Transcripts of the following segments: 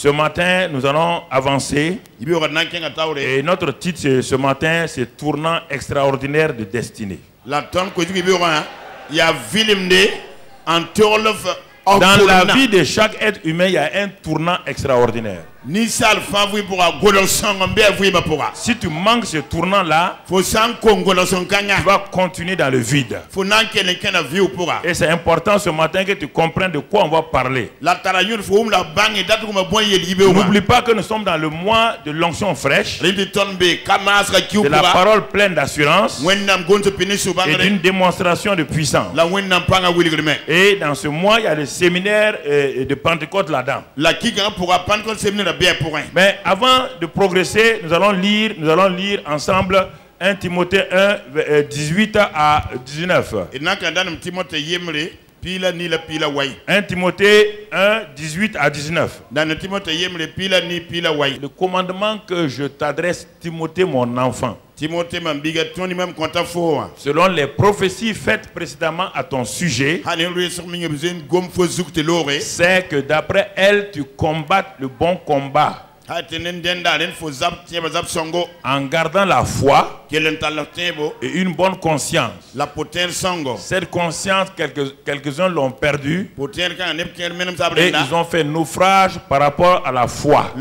Ce matin, nous allons avancer. Et notre titre ce matin, c'est Tournant extraordinaire de destinée. Dans la vie de chaque être humain, il y a un tournant extraordinaire. Si tu manques ce tournant-là, tu vas continuer dans le vide. Et c'est important ce matin que tu comprennes de quoi on va parler. N'oublie pas que nous sommes dans le mois de l'onction fraîche, de la parole pleine d'assurance et d'une démonstration de puissance. Et dans ce mois, il y a le séminaire de Pentecôte là-dedans. Mais avant de progresser, nous allons lire ensemble 1 Timothée 1, 18 à 19. 1 Timothée 1, 18 à 19. Le commandement que je t'adresse, Timothée, mon enfant, selon les prophéties faites précédemment à ton sujet, c'est que d'après elles, tu combattes le bon combat en gardant la foi et une bonne conscience. Cette conscience, quelques-uns l'ont perdue et ils ont fait naufrage par rapport à la foi.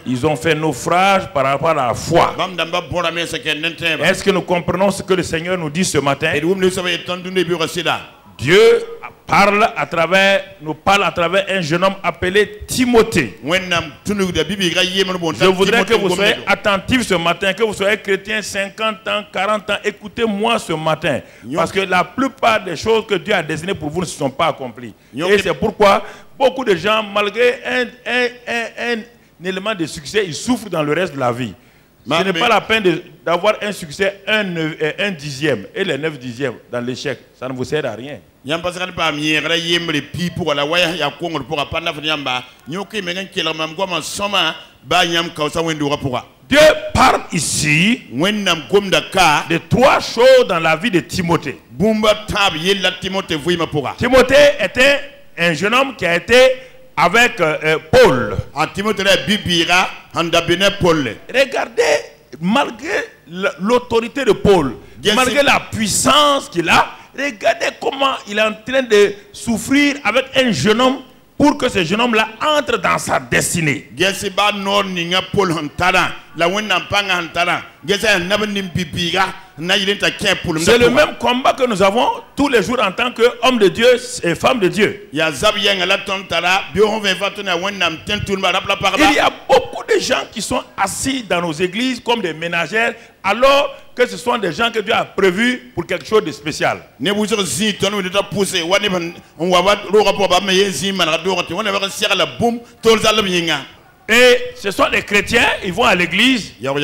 Ils ont fait naufrage par rapport à la foi. Est-ce que nous comprenons ce que le Seigneur nous dit ce matin? Dieu nous parle à travers un jeune homme appelé Timothée. Je voudrais que vous soyez attentifs ce matin, que vous soyez chrétien 50 ans, 40 ans. Écoutez-moi ce matin. Parce que la plupart des choses que Dieu a destinées pour vous ne se sont pas accomplies. Et c'est pourquoi beaucoup de gens, malgré un élément de succès, ils souffrent dans le reste de la vie. Ce n'est pas la peine d'avoir un succès, un dixième et les 9 dixièmes dans l'échec. Ça ne vous sert à rien. Dieu parle ici de 3 choses dans la vie de Timothée. Timothée était un jeune homme qui a été avec Paul. Regardez, malgré l'autorité de Paul, malgré la puissance qu'il a, regardez comment il est en train de souffrir avec un jeune homme pour que ce jeune homme-là entre dans sa destinée. C'est le même combat que nous avons tous les jours en tant qu'hommes de Dieu et femmes de Dieu. Il y a beaucoup de gens qui sont assis dans nos églises comme des ménagères, alors que ce sont des gens que Dieu a prévus pour quelque chose de spécial. Et ce sont des chrétiens, ils vont à l'église. Mais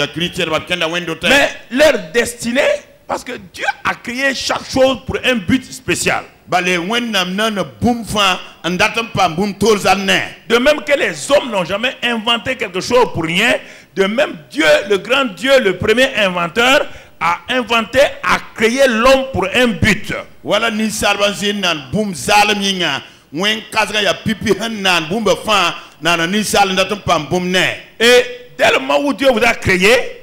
leur destinée, parce que Dieu a créé chaque chose pour un but spécial. De même que les hommes n'ont jamais inventé quelque chose pour rien, de même Dieu, le grand Dieu, le premier inventeur, a inventé, a créé l'homme pour un but. Et dès le moment où Dieu vous a créé,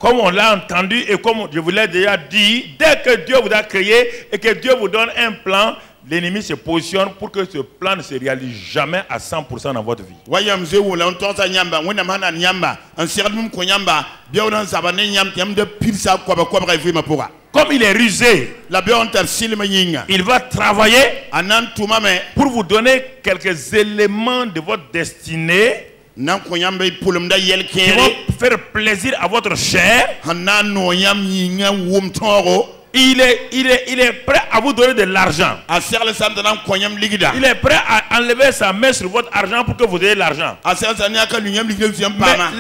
comme on l'a entendu et comme je vous l'ai déjà dit, dès que Dieu vous a créé et que Dieu vous donne un plan, l'ennemi se positionne pour que ce plan ne se réalise jamais à 100% dans votre vie. Comme il est rusé, il va travailler pour vous donner quelques éléments de votre destinée qui vont faire plaisir à votre chair. Il est prêt à vous donner de l'argent. Il est prêt à enlever sa main sur votre argent pour que vous ayez l'argent. Mais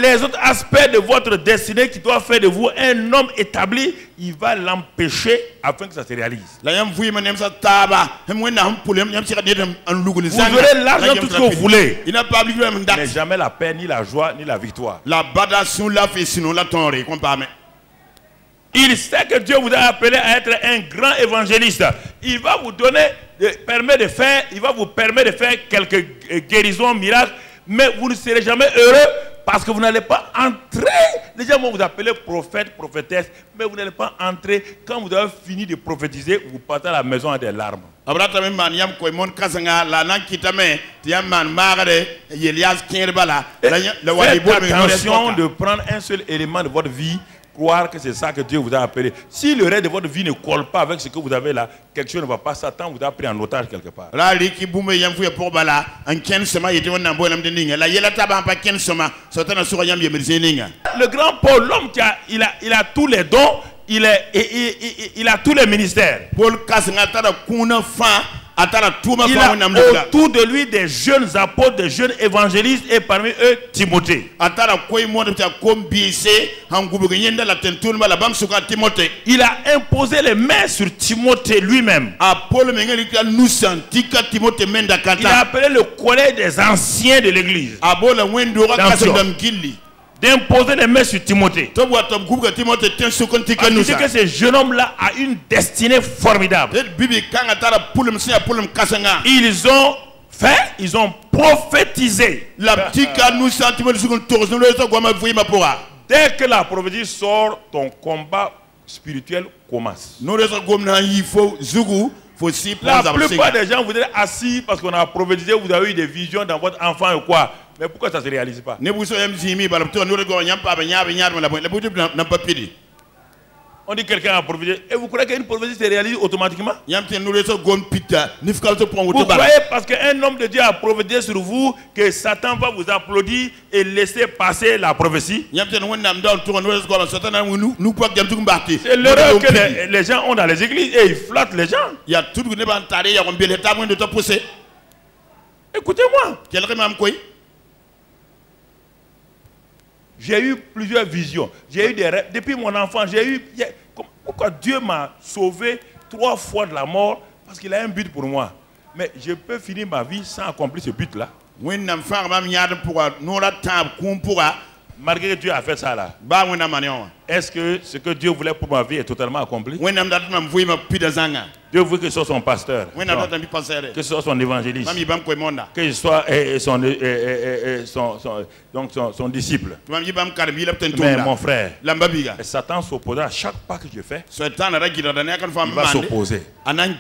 les autres aspects de votre destinée qui doivent faire de vous un homme établi, il va l'empêcher afin que ça se réalise. Vous aurez l'argent tout ce que vous voulez, mais jamais la paix, ni la joie, ni la victoire. Il sait que Dieu vous a appelé à être un grand évangéliste. Il va vous donner il va vous permettre de faire quelques guérisons, miracles, mais vous ne serez jamais heureux parce que vous n'allez pas entrer. Les gens vont vous appeler prophète, prophétesse, mais vous n'allez pas entrer. Quand vous avez fini de prophétiser, vous partez à la maison avec des larmes. Faites attention de prendre un seul élément de votre vie, croire que c'est ça que Dieu vous a appelé. Si le reste de votre vie ne colle pas avec ce que vous avez là, quelque chose ne va pas. Satan vous a pris en otage quelque part. Le grand Paul, l'homme qui il a tous les dons, il a tous les ministères. Il a autour de lui des jeunes apôtres, des jeunes évangélistes et parmi eux Timothée. Il a imposé les mains sur Timothée lui-même. Il a appelé le collège des anciens de l'église d'imposer les mains sur Timothée. Parce que ce jeune homme-là a une destinée formidable. Ils ont prophétisé. Dès que la prophétie sort, ton combat spirituel commence. La plupart des gens vous êtes assis parce qu'on a prophétisé, vous avez eu des visions dans votre enfant ou quoi. Mais pourquoi ça ne se réalise pas? On dit quelqu'un a prophétisé. Et vous croyez qu'une prophétie se réalise automatiquement? Vous croyez parce qu'un homme de Dieu a prophétisé sur vous que Satan va vous applaudir et laisser passer la prophétie? C'est l'erreur que les gens ont dans les églises et ils flattent les gens. Écoutez-moi. J'ai eu plusieurs visions. J'ai eu des rêves. Depuis mon enfant, pourquoi Dieu m'a sauvé 3 fois de la mort? Parce qu'il a un but pour moi. Mais je peux finir ma vie sans accomplir ce but-là. Malgré que Dieu a fait ça là. Est-ce que ce que Dieu voulait pour ma vie est totalement accompli? Dieu veut que ce soit son pasteur, que ce soit son évangéliste, que ce soit son disciple. Mais mon frère, Satan s'opposera à chaque pas que je fais. Il va s'opposer.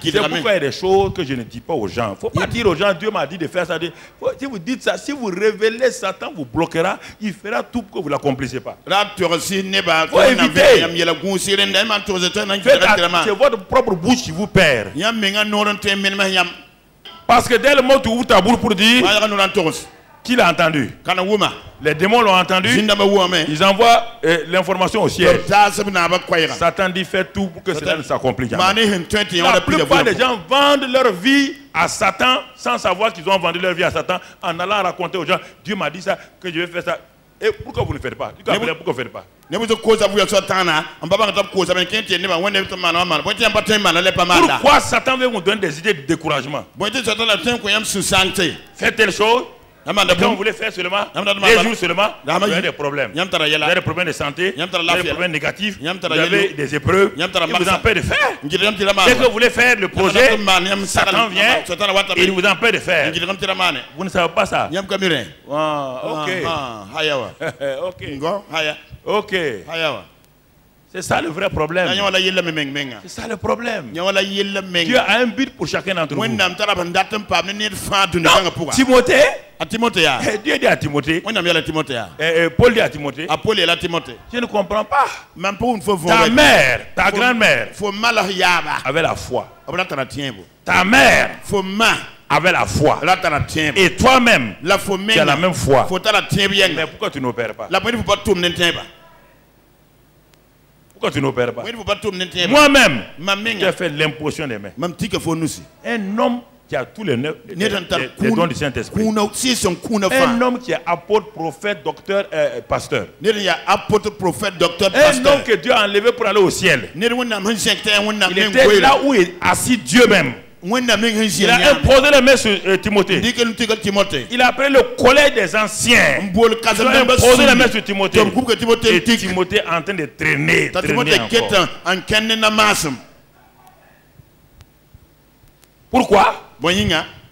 C'est pourquoi il y a des choses que je ne dis pas aux gens. Il ne faut pas dire aux gens, Dieu m'a dit de faire ça. Si vous dites ça, si vous révélez Satan, vous bloquera. Il fera tout pour que vous ne l'accomplissez pas. Faut éviter. C'est votre propre bouche qui vous perd. Parce que dès le moment où tu ouvres ta bouche pour dire, qui l'a entendu? Les démons l'ont entendu. Ils envoient l'information au ciel. Satan dit fais tout pour que cela ne s'accomplisse jamais. La plupart des gens vendent leur vie à Satan sans savoir qu'ils ont vendu leur vie à Satan en allant raconter aux gens, Dieu m'a dit ça, que je vais faire ça. Et pourquoi vous ne faites pas? Pourquoi vous ne faites pas? Pourquoi Satan veut vous donner des idées de découragement? Faites telle chose. Quand vous voulez faire seulement, des jours seulement, vous avez des problèmes. Vous avez des problèmes de santé, vous avez des problèmes négatifs, vous avez des épreuves, il vous empêche de faire. Dès que vous voulez faire le projet, Satan vient et il vous empêche de faire. Vous ne savez pas ça? Ok. C'est ça le vrai problème. C'est ça le problème. Dieu a un but pour chacun d'entre vous. Timothée, Dieu dit à Timothée, Paul dit à Timothée, je ne comprends pas. Ta mère, ta grand-mère avait la foi. Ta mère avait la foi. Et toi-même, tu as la même foi. Mais pourquoi tu n'opères pas? Pourquoi tu n'opères pas? Moi-même, j'ai fait l'imposition des mains. Un homme qui a tous les dons du Saint-Esprit. Un homme qui est apôtre, prophète, docteur, pasteur. Un homme que Dieu a enlevé pour aller au ciel. Il était là où est assis Dieu même. Il a imposé les mains sur Timothée. Il a appelé le collège des anciens. Il a imposé les mains sur Timothée. Et Timothée est en train de traîner encore. Pourquoi?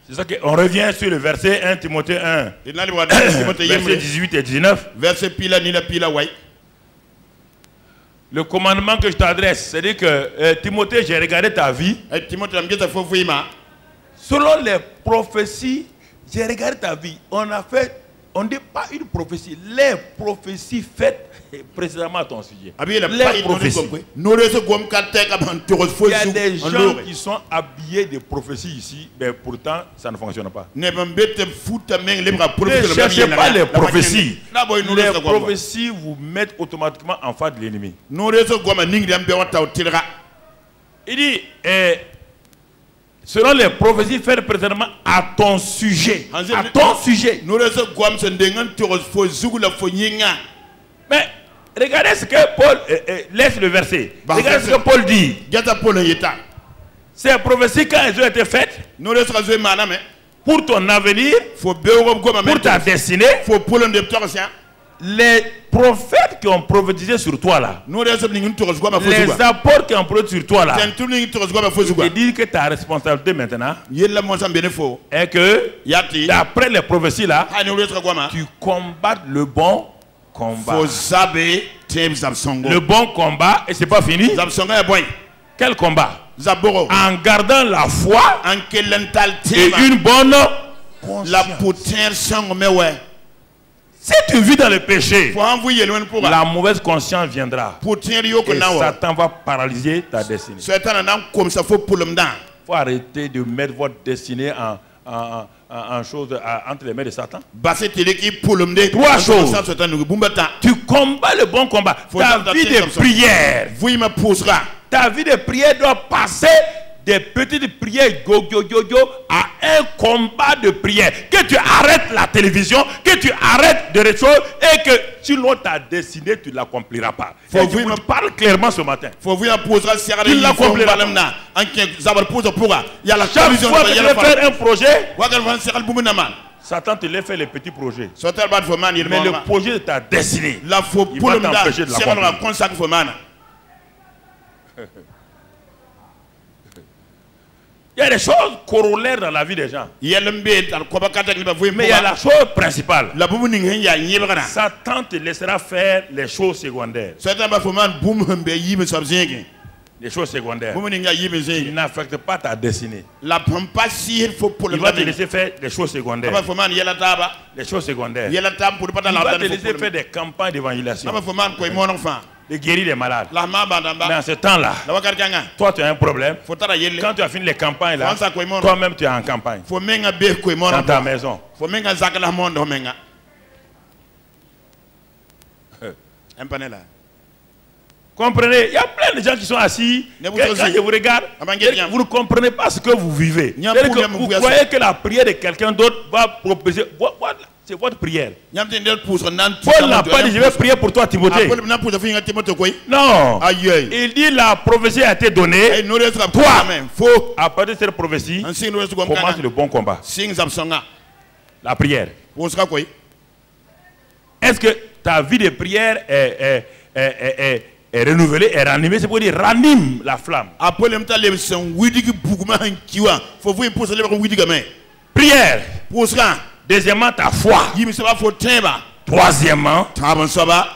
C'est ça qu'on revient sur le verset 1 Timothée 1, verset 18 et 19. Le commandement que je t'adresse, c'est-à-dire que Timothée, j'ai regardé ta vie. Selon les prophéties, j'ai regardé ta vie. On ne dit pas une prophétie, les prophéties faites précisément à ton sujet. Les prophéties. Il y a des gens qui sont habillés de prophéties ici, mais pourtant ça ne fonctionne pas. Ne cherchez pas les prophéties. Les prophéties vous mettent automatiquement en face de l'ennemi. Il dit, selon les prophéties faites précisément à ton sujet. À ton sujet. Mais regardez ce que Paul laisse le verset. Regardez ce que Paul dit. Ces prophéties, quand elles ont été faites, pour ton avenir, pour ta destinée, les prophètes qui ont prophétisé sur toi là, les apôtres qui ont prophétisé sur toi là, ils disent que ta responsabilité maintenant est que, d'après les prophéties là, tu combattes le bon combat. Le bon combat, et c'est pas fini. Quel combat? En gardant la foi et une bonne conscience. Si tu vis dans le péché, la mauvaise conscience viendra. Et Satan va paralyser ta destinée. Il faut arrêter de mettre votre destinée en chose entre les mains de Satan. Trois choses. Tu combats le bon combat. Ta vie de prière. Ta vie de prière doit passer des petites prières à un combat de prière. Que tu arrêtes la télévision, que tu arrêtes de choses et que sinon ta destinée tu ne l'accompliras pas. Je vous parle clairement ce matin. Tu ne l'accompliras pas. Chaque fois que tu veux faire un projet, Satan te laisse faire les petits projets. Mais le projet de ta destinée, il va t'empêcher de l'accomplir. Il y a des choses corollaires dans la vie des gens. Mais il y a la chose principale. Satan te laissera faire les choses secondaires. Les choses secondaires. Il n'affecte pas ta destinée. Il va te laisser faire des choses secondaires. Les choses secondaires. Il va te laisser faire des campagnes d'évangélisation. De guérir les malades. Mais en ce temps-là, toi tu as un problème. Quand tu as fini les campagnes là, toi-même tu es en campagne. Dans ta maison. Comprenez, il y a plein de gens qui sont assis. Quand je vous regarde, vous ne comprenez pas ce que vous vivez. Vous croyez que la prière de quelqu'un d'autre va proposer. C'est votre prière. Paul n'a pas dit je vais prier pour toi Timothée. Non. Il dit la prophétie a été donnée. Toi, à partir de cette prophétie, commence le bon combat. La prière. Est-ce que ta vie de prière est renouvelée, est ranimée? C'est pour dire ranime la flamme. Prière. Deuxièmement, ta foi. Troisièmement,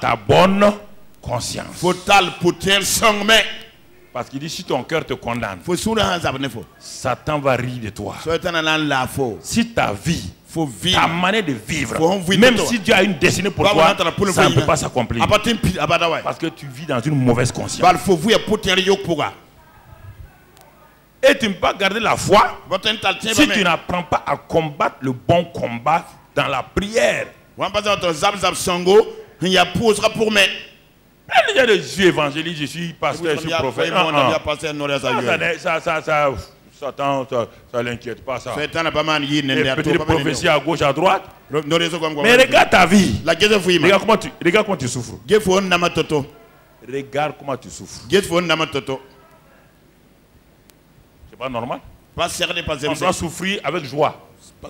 ta bonne conscience. Parce qu'il dit si ton cœur te condamne, Satan va rire de toi. Si ta vie, ta manière de vivre, même si Dieu a une destinée pour toi, ça ne peut pas s'accomplir. Parce que tu vis dans une mauvaise conscience. Et tu ne peux pas garder la foi si tu n'apprends pas à combattre le bon combat dans la prière. Je suis évangéliste, je suis pasteur, je suis prophète. Satan, ça l'inquiète pas ça. Les petites prophéties à gauche, à droite. Mais regarde ta vie. Regarde comment tu souffres. Regarde comment tu souffres. C'est pas normal. On doit souffrir avec joie. Et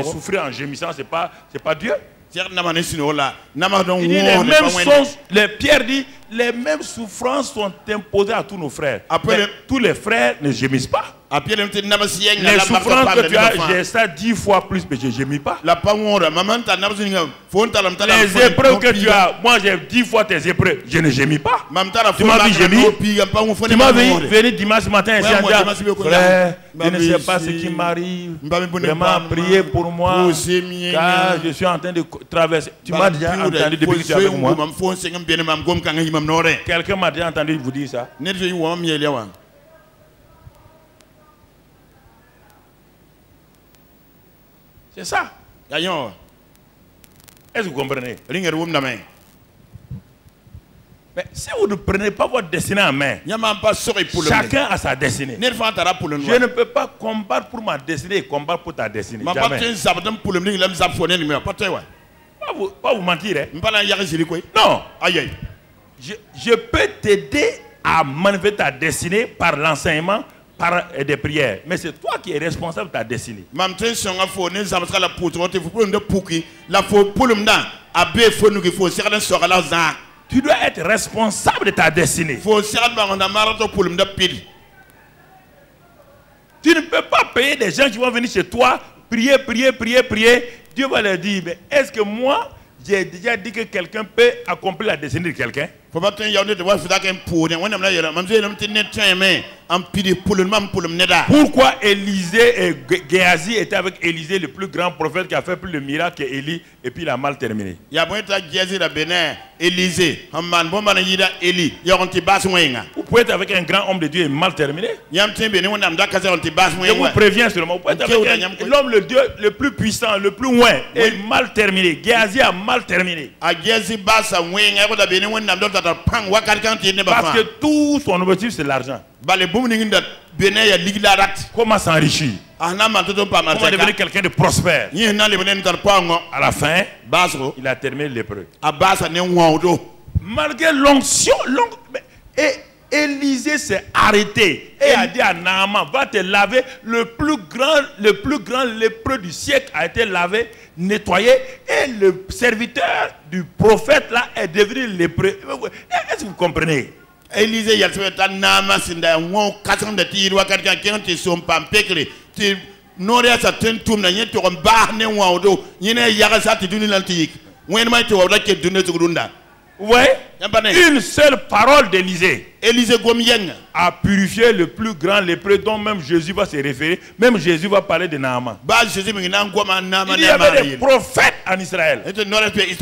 souffrir en gémissant, c'est pas Dieu. Il dit les mêmes choses. Pierre dit les mêmes souffrances sont imposées à tous nos frères. Mais tous les frères ne gémissent pas. Les souffrances que tu as, j'ai ça 10 fois plus, mais je ne gémis pas. Les épreuves que tu as, moi j'ai 10 fois tes épreuves, je ne gémis pas. Tu m'as vu gémir. Tu m'as vu venir dimanche matin ici en disant, frère, je ne sais pas ce qui m'arrive. Vraiment, priez pour moi, car je suis en train de traverser. Tu m'as déjà entendu depuis que tu es avec moi. Quelqu'un m'a déjà entendu vous dire ça. C'est ça. Est-ce que vous comprenez? Mais si vous ne prenez pas votre destinée en main, chacun a sa destinée. Je ne peux pas combattre pour ma destinée et combattre pour ta destinée. Jamais. Pas vous mentir. Hein? Non. Je peux t'aider à manifester ta destinée par l'enseignement, par des prières. Mais c'est toi qui es responsable de ta destinée. Tu dois être responsable de ta destinée. Tu ne peux pas payer des gens qui vont venir chez toi, prier, prier, prier, prier. Dieu va leur dire, mais est-ce que moi, j'ai déjà dit que quelqu'un peut accomplir la destinée de quelqu'un? Pourquoi Élisée et Géasi étaient avec Élisée, le plus grand prophète qui a fait plus de miracles qu'Élie, et puis il a mal terminé? Vous pouvez être avec un grand homme de Dieu et mal terminé. Je vous préviens seulement, vous pouvez être avec l'homme de Dieu le plus puissant, le plus loin, et mal terminé. Géasi a mal terminé. Parce que tout son objectif c'est l'argent. Comment s'enrichir? Comment devenir quelqu'un de prospère? À la fin, il a terminé l'épreuve. Malgré l'onction, Élisée s'est arrêté et a dit à Naaman, va te laver. Le plus grand lépreux du siècle a été lavé, nettoyé, et le serviteur du prophète là est devenu lépreux. Est-ce que vous comprenez? Élisée, il y a Naaman, c'est un casson de tir, ou quelqu'un qui sont pas pécré. Tu n'aurais pas de tout, tu as un bar, tu ouais, une seule parole d'Élisée a purifié le plus grand lépreux dont même Jésus va se référer. Même Jésus va parler de Naaman. Il y avait des prophètes en Israël. Il y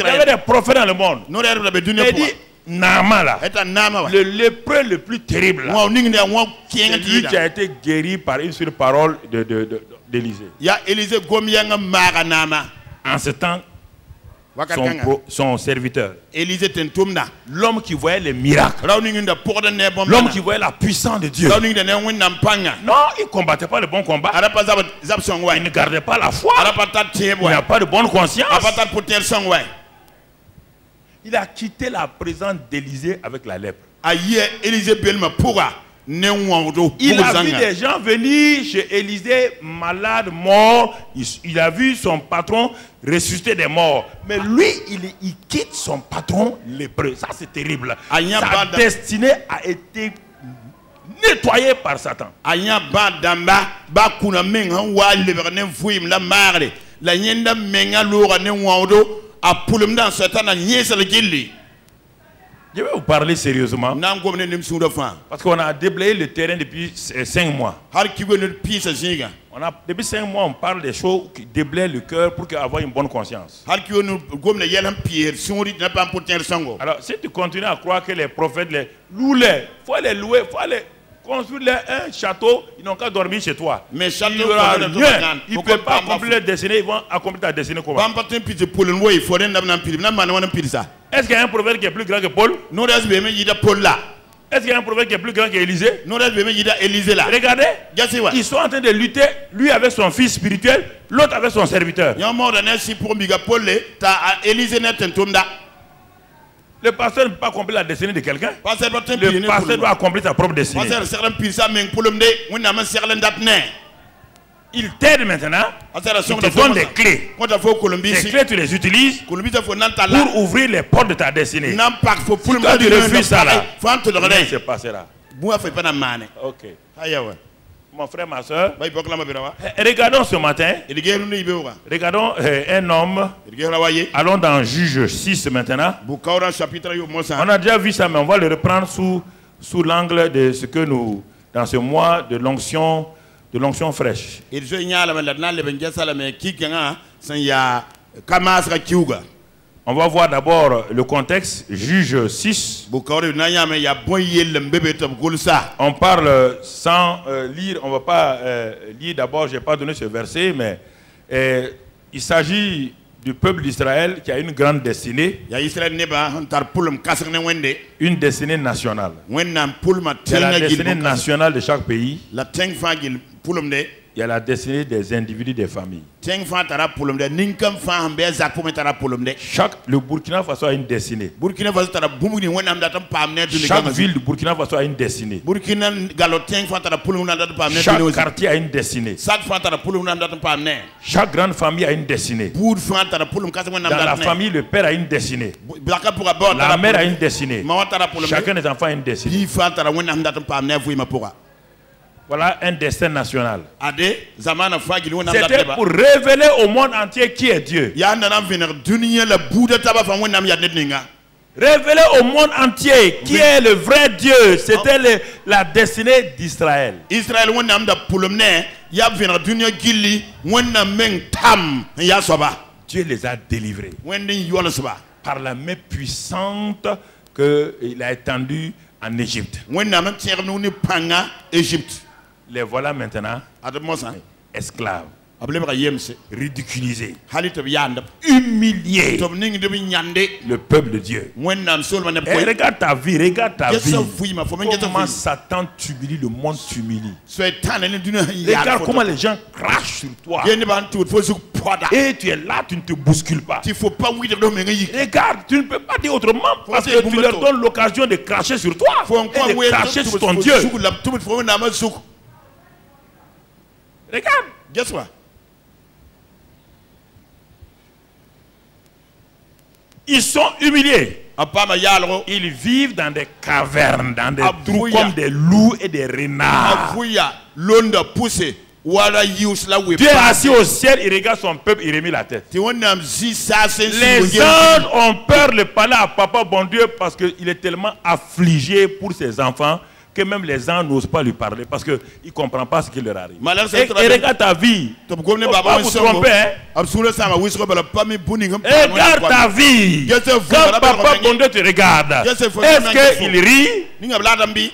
avait des prophètes dans le monde. Il dit Naaman là, le lépreux le plus terrible là, c'est lui qui a été guéri par une seule parole d'Élisée. En ce temps, son serviteur, l'homme qui voyait les miracles, l'homme qui voyait la puissance de Dieu. Non, il ne combattait pas le bon combat. Il ne gardait pas la foi. Il n'a pas de bonne conscience. Il a quitté la présence d'Élisée avec la lèpre. Il a vu des gens venir chez Élisée malades, morts. Il a vu son patron ressusciter des morts. Mais lui, il quitte son patron lépreux. Ça, c'est terrible. Sa destinée a été nettoyée par Satan. Je vais vous parler sérieusement. Parce qu'on a déblayé le terrain depuis 5 mois. Depuis 5 mois, on parle des choses qui déblayent le cœur pour avoir une bonne conscience. Alors, si tu continues à croire que les prophètes, il faut les louer, il faut les construire un château, ils n'ont qu'à dormir chez toi. Mais il n'y aura rien. Ils ne peuvent pas accomplir leur destinée, ils vont accomplir ta destinée comment? Est-ce qu'il y a un prophète qui est plus grand que Paul? Est-ce qu'il y a un prophète qui est plus grand qu'Élisée? Regardez, ils sont en train de lutter, lui avec son fils spirituel, l'autre avec son serviteur. Le pasteur ne peut pas accomplir la destinée de quelqu'un. Le pasteur doit accomplir sa propre destinée. Il t'aide maintenant. Il te donne des clés. Ces clés, tu les utilises pour ouvrir les portes de ta destinée. Si toi, tu refuses ça là, rien ne se passera. Ok. Mon frère, ma soeur, regardons ce matin. Regardons un homme. Allons dans Juge 6 maintenant. On a déjà vu ça, mais on va le reprendre sous l'angle de ce que nous, dans ce mois de l'onction fraîche. On va voir d'abord le contexte, Juge 6. On parle sans lire, on ne va pas lire d'abord, je n'ai pas donné ce verset, mais il s'agit du peuple d'Israël qui a une grande destinée. Une destinée nationale. C'est la destinée nationale de chaque pays. Il y a la destinée des individus, des familles. Le Burkina Faso a une destinée. Chaque ville du Burkina Faso a une destinée. Chaque quartier a une destinée. Chaque grande famille a une destinée. Dans la famille, le père a une destinée. La mère a une destinée. Chacun des enfants a une destinée. Voilà un destin national. C'était pour révéler au monde entier qui est Dieu. Révéler au monde entier qui est le vrai Dieu. C'était la destinée d'Israël. Dieu les a délivrés par la main puissante qu'il a étendue en Égypte. Les voilà maintenant esclaves, ridiculisés, humiliés, le peuple de Dieu. Et regarde ta vie, regarde ta vie. Comment Satan t'humilie, le monde t'humilie. Regarde comment les gens crachent sur toi. Et tu es là, tu ne te bouscules pas. Regarde, tu ne peux pas dire autrement parce que tu leur donnes l'occasion de cracher sur toi et de cracher sur ton Dieu. Regarde. Guess what? Ils sont humiliés. Ils vivent dans des cavernes, dans des trous comme des loups et des renards. Dieu est assis au ciel, il regarde son peuple, il remet la tête. Les anges ont peur de parler à Papa bon Dieu parce qu'il est tellement affligé pour ses enfants que même les anges n'osent pas lui parler parce qu'ils ne comprennent pas ce qui leur arrive. Et regarde ta vie. Il ne faut pas vous tromper. Regarde ta vie. Quand Papa bon Dieu te regarde, est-ce qu'il rit?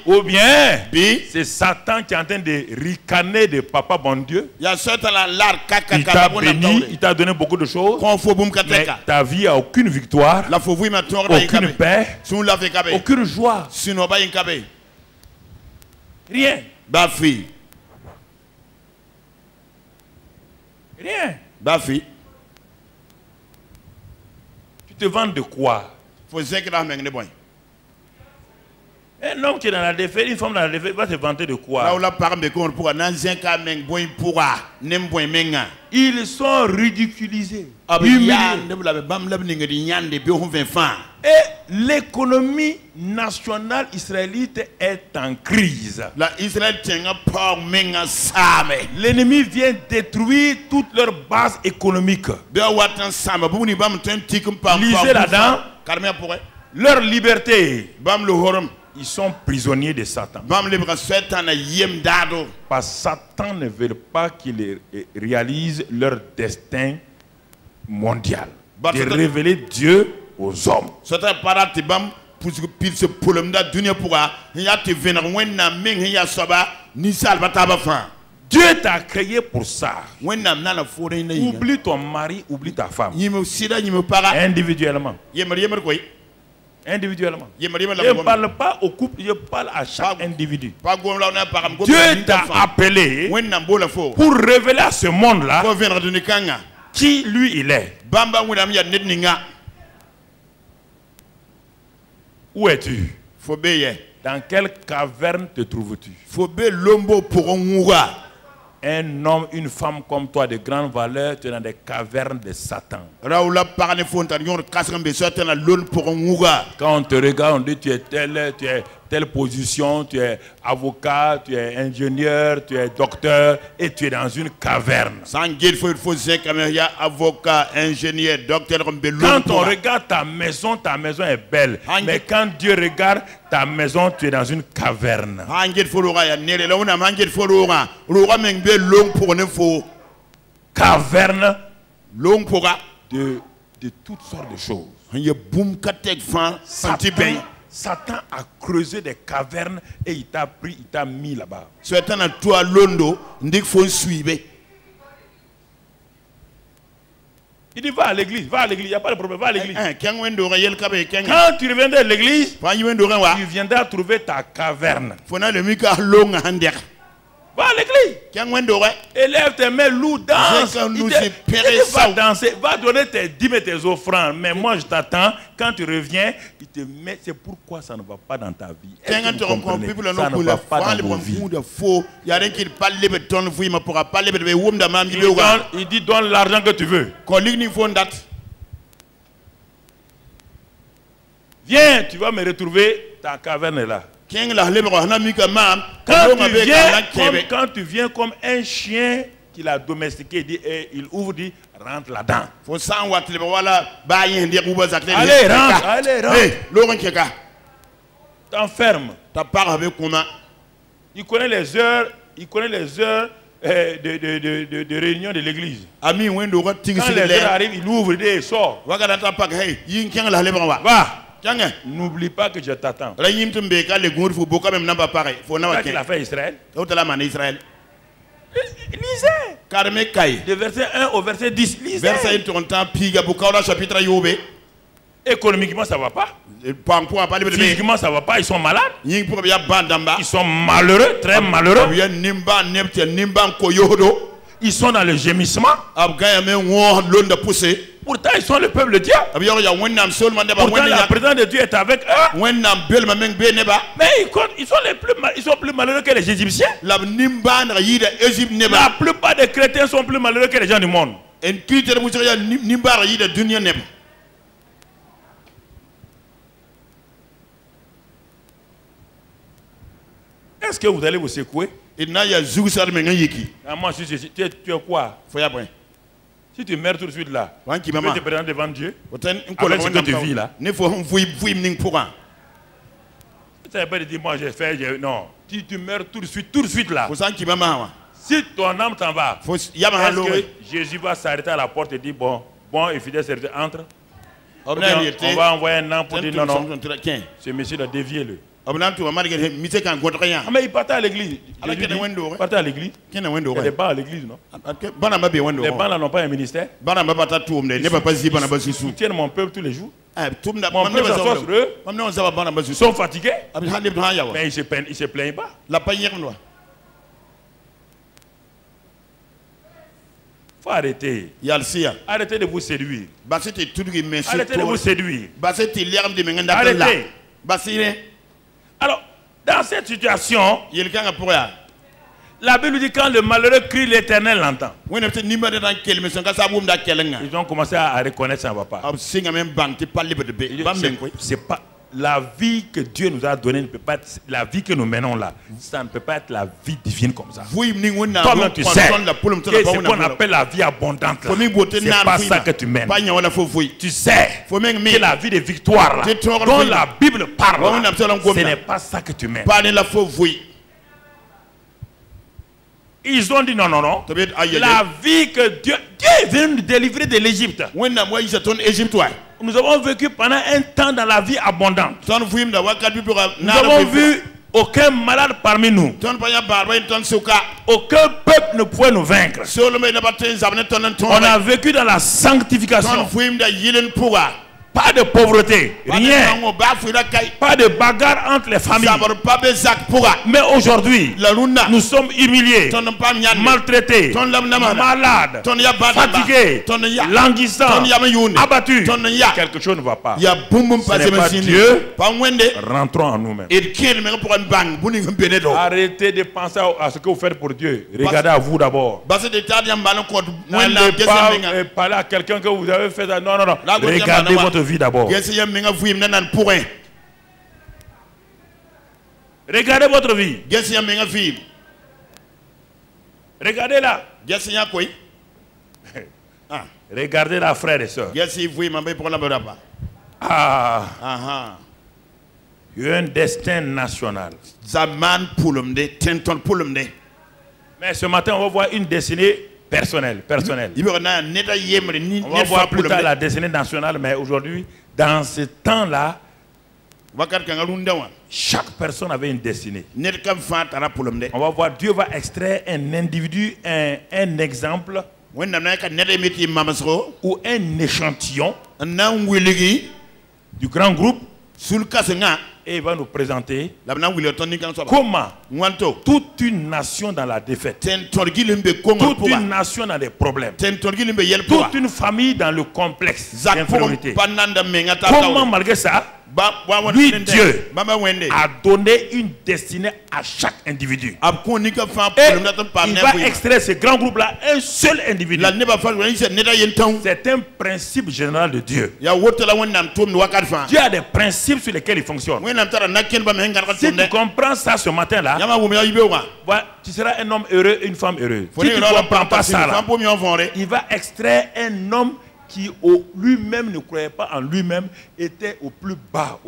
Ou bien c'est Satan qui est en train de ricaner de Papa bon Dieu? Il t'a béni, il t'a donné beaucoup de choses, mais ta vie n'a aucune victoire, aucune paix, aucune joie. Rien. Rien. Tu te vends de quoi? Un homme qui est dans la défaite, une femme dans la défaite va se vanter de quoi? Ils sont ridiculisés, humiliés. Et l'économie nationale israélite est en crise. L'ennemi vient détruire toutes leurs bases économiques. Lisez là-dedans leur liberté. Ils sont prisonniers de Satan. Parce que Satan ne veut pas qu'ils réalisent leur destin mondial. De révéler Dieu aux hommes. Dieu t'a créé pour ça. Oublie ton mari, oublie ta femme. Individuellement. Individuellement. Je ne parle pas au couple, je parle à chaque individu. Dieu t'a appelé pour révéler à ce monde-là qui lui il est. Où es-tu? Dans quelle caverne te trouves-tu? Un homme, une femme comme toi de grande valeur, tu es dans des cavernes de Satan. Quand on te regarde, on dit tu es telle position, tu es avocat, tu es ingénieur, tu es docteur et tu es dans une caverne. Quand on regarde ta maison est belle. Mais quand Dieu regarde ta maison, tu es dans une caverne. Caverne de toutes sortes de choses. Satan a creusé des cavernes et il t'a pris, il t'a mis là-bas. Il dit va à l'église, il n'y a pas de problème, va à l'église. Quand tu reviendras de l'église, tu viendras trouver ta caverne. Va à l'église. Élève tes mains, loue, danse. Va danser, va donner tes dîmes et tes offrandes. Mais moi je t'attends. Quand tu reviens, il te met. C'est pourquoi ça ne va pas dans ta vie. Ça ne va pas dans vos vies. Il dit donne l'argent que tu veux. Viens, tu vas me retrouver, ta caverne est là. Quand tu viens comme un chien qu'il a domestiqué, il ouvre, dit rentre là-dedans. Allez, rentre. T'enferme. Il connaît les heures, de réunion de l'église. Quand les heures arrivent, il ouvre et il sort. Va. N'oublie pas que je t'attends. Qu'est-ce qu'il a fait Israël? Lisez. De verset 1 au verset 10. Lisez. Économiquement, ça ne va pas. Physiquement, ça ne va pas. Ils sont malades. Ils sont malheureux, très malheureux. Ils sont dans le gémissement. Pourtant, ils sont le peuple de Dieu. Pourtant, la présence de Dieu est avec eux. Mais ils sont plus malheureux que les Égyptiens. La plupart des chrétiens sont plus malheureux que les gens du monde. Est-ce que vous allez vous secouer? Moi, tu es quoi? Si tu meurs tout de suite là, tu peux te présenter devant Dieu avec ce que tu vis là. Tu ne savais pas de dire moi j'ai fait, non. Si tu meurs tout de suite là. Si ton âme t'en va, est-ce que Jésus va s'arrêter à la porte et dire bon et fidèle serviteur entre? On va envoyer un ange pour dire non, ce monsieur là, déviez-le. Mais il partait à l'église. Il partait à l'église. Il y a des bancs à l'église, non? Les bancs là n'ont pas un ministère. Ils soutiennent mon peuple tous les jours. Mon peuple s'assoit sur eux. Ils sont fatigués. Mais ils ne se plaignent pas. Il faut arrêter. Arrêtez de vous séduire. Arrêtez de vous séduire. Arrêtez. Alors, dans cette situation, la Bible dit quand le malheureux crie, l'Éternel l'entend. Ils ont commencé à reconnaître ça ne va pas. C'est pas la vie que Dieu nous a donnée, ne peut pas être la vie que nous menons là. Ça ne peut pas être la vie divine comme ça. Toi-même tu sais que ce qu'on appelle la vie abondante, c'est pas ça que tu mènes. Tu sais que la vie de victoire là, dont la Bible parle, ce n'est pas ça que tu mènes. Ils ont dit non. La vie que Dieu vient nous délivrer de l'Égypte. Nous avons vécu pendant un temps dans la vie abondante. Nous avons vu aucun malade parmi nous. Aucun peuple ne pouvait nous vaincre. On a vécu dans la sanctification. Pas de pauvreté, rien. Pas de bagarre entre les familles. Mais aujourd'hui, nous sommes humiliés, maltraités, malades, fatigués, languissants, abattus. Quelque chose ne va pas. Ce n'est pas Dieu. Rentrons en nous-mêmes. Arrêtez de penser à ce que vous faites pour Dieu. Regardez à vous d'abord. Ne parlez à quelqu'un que vous avez fait. Non, non, non. Regardez votre vie d'abord. Regardez votre vie. Regardez-la. Regardez-la, frères et sœurs. Ah. Il y a un destin national. Mais ce matin, on va voir une destinée personnelle. On va voir plus tard la destinée nationale, mais aujourd'hui, dans ce temps-là, chaque personne avait une destinée. On va voir, Dieu va extraire un individu, un exemple, ou un échantillon du grand groupe, et il va nous présenter comment toute une nation dans la défaite, toute une nation dans les problèmes, toute une famille dans le complexe d'infériorité, comment malgré ça, lui, Dieu, a donné une destinée à chaque individu. Et il va extraire ce grand groupe-là, un seul individu. C'est un principe général de Dieu. Dieu a des principes sur lesquels il fonctionne. Si tu comprends ça ce matin-là, tu seras un homme heureux, une femme heureuse. Si tu ne comprends pas ça, là, il va extraire un homme qui lui-même ne croyait pas en lui-même, était au plus bas,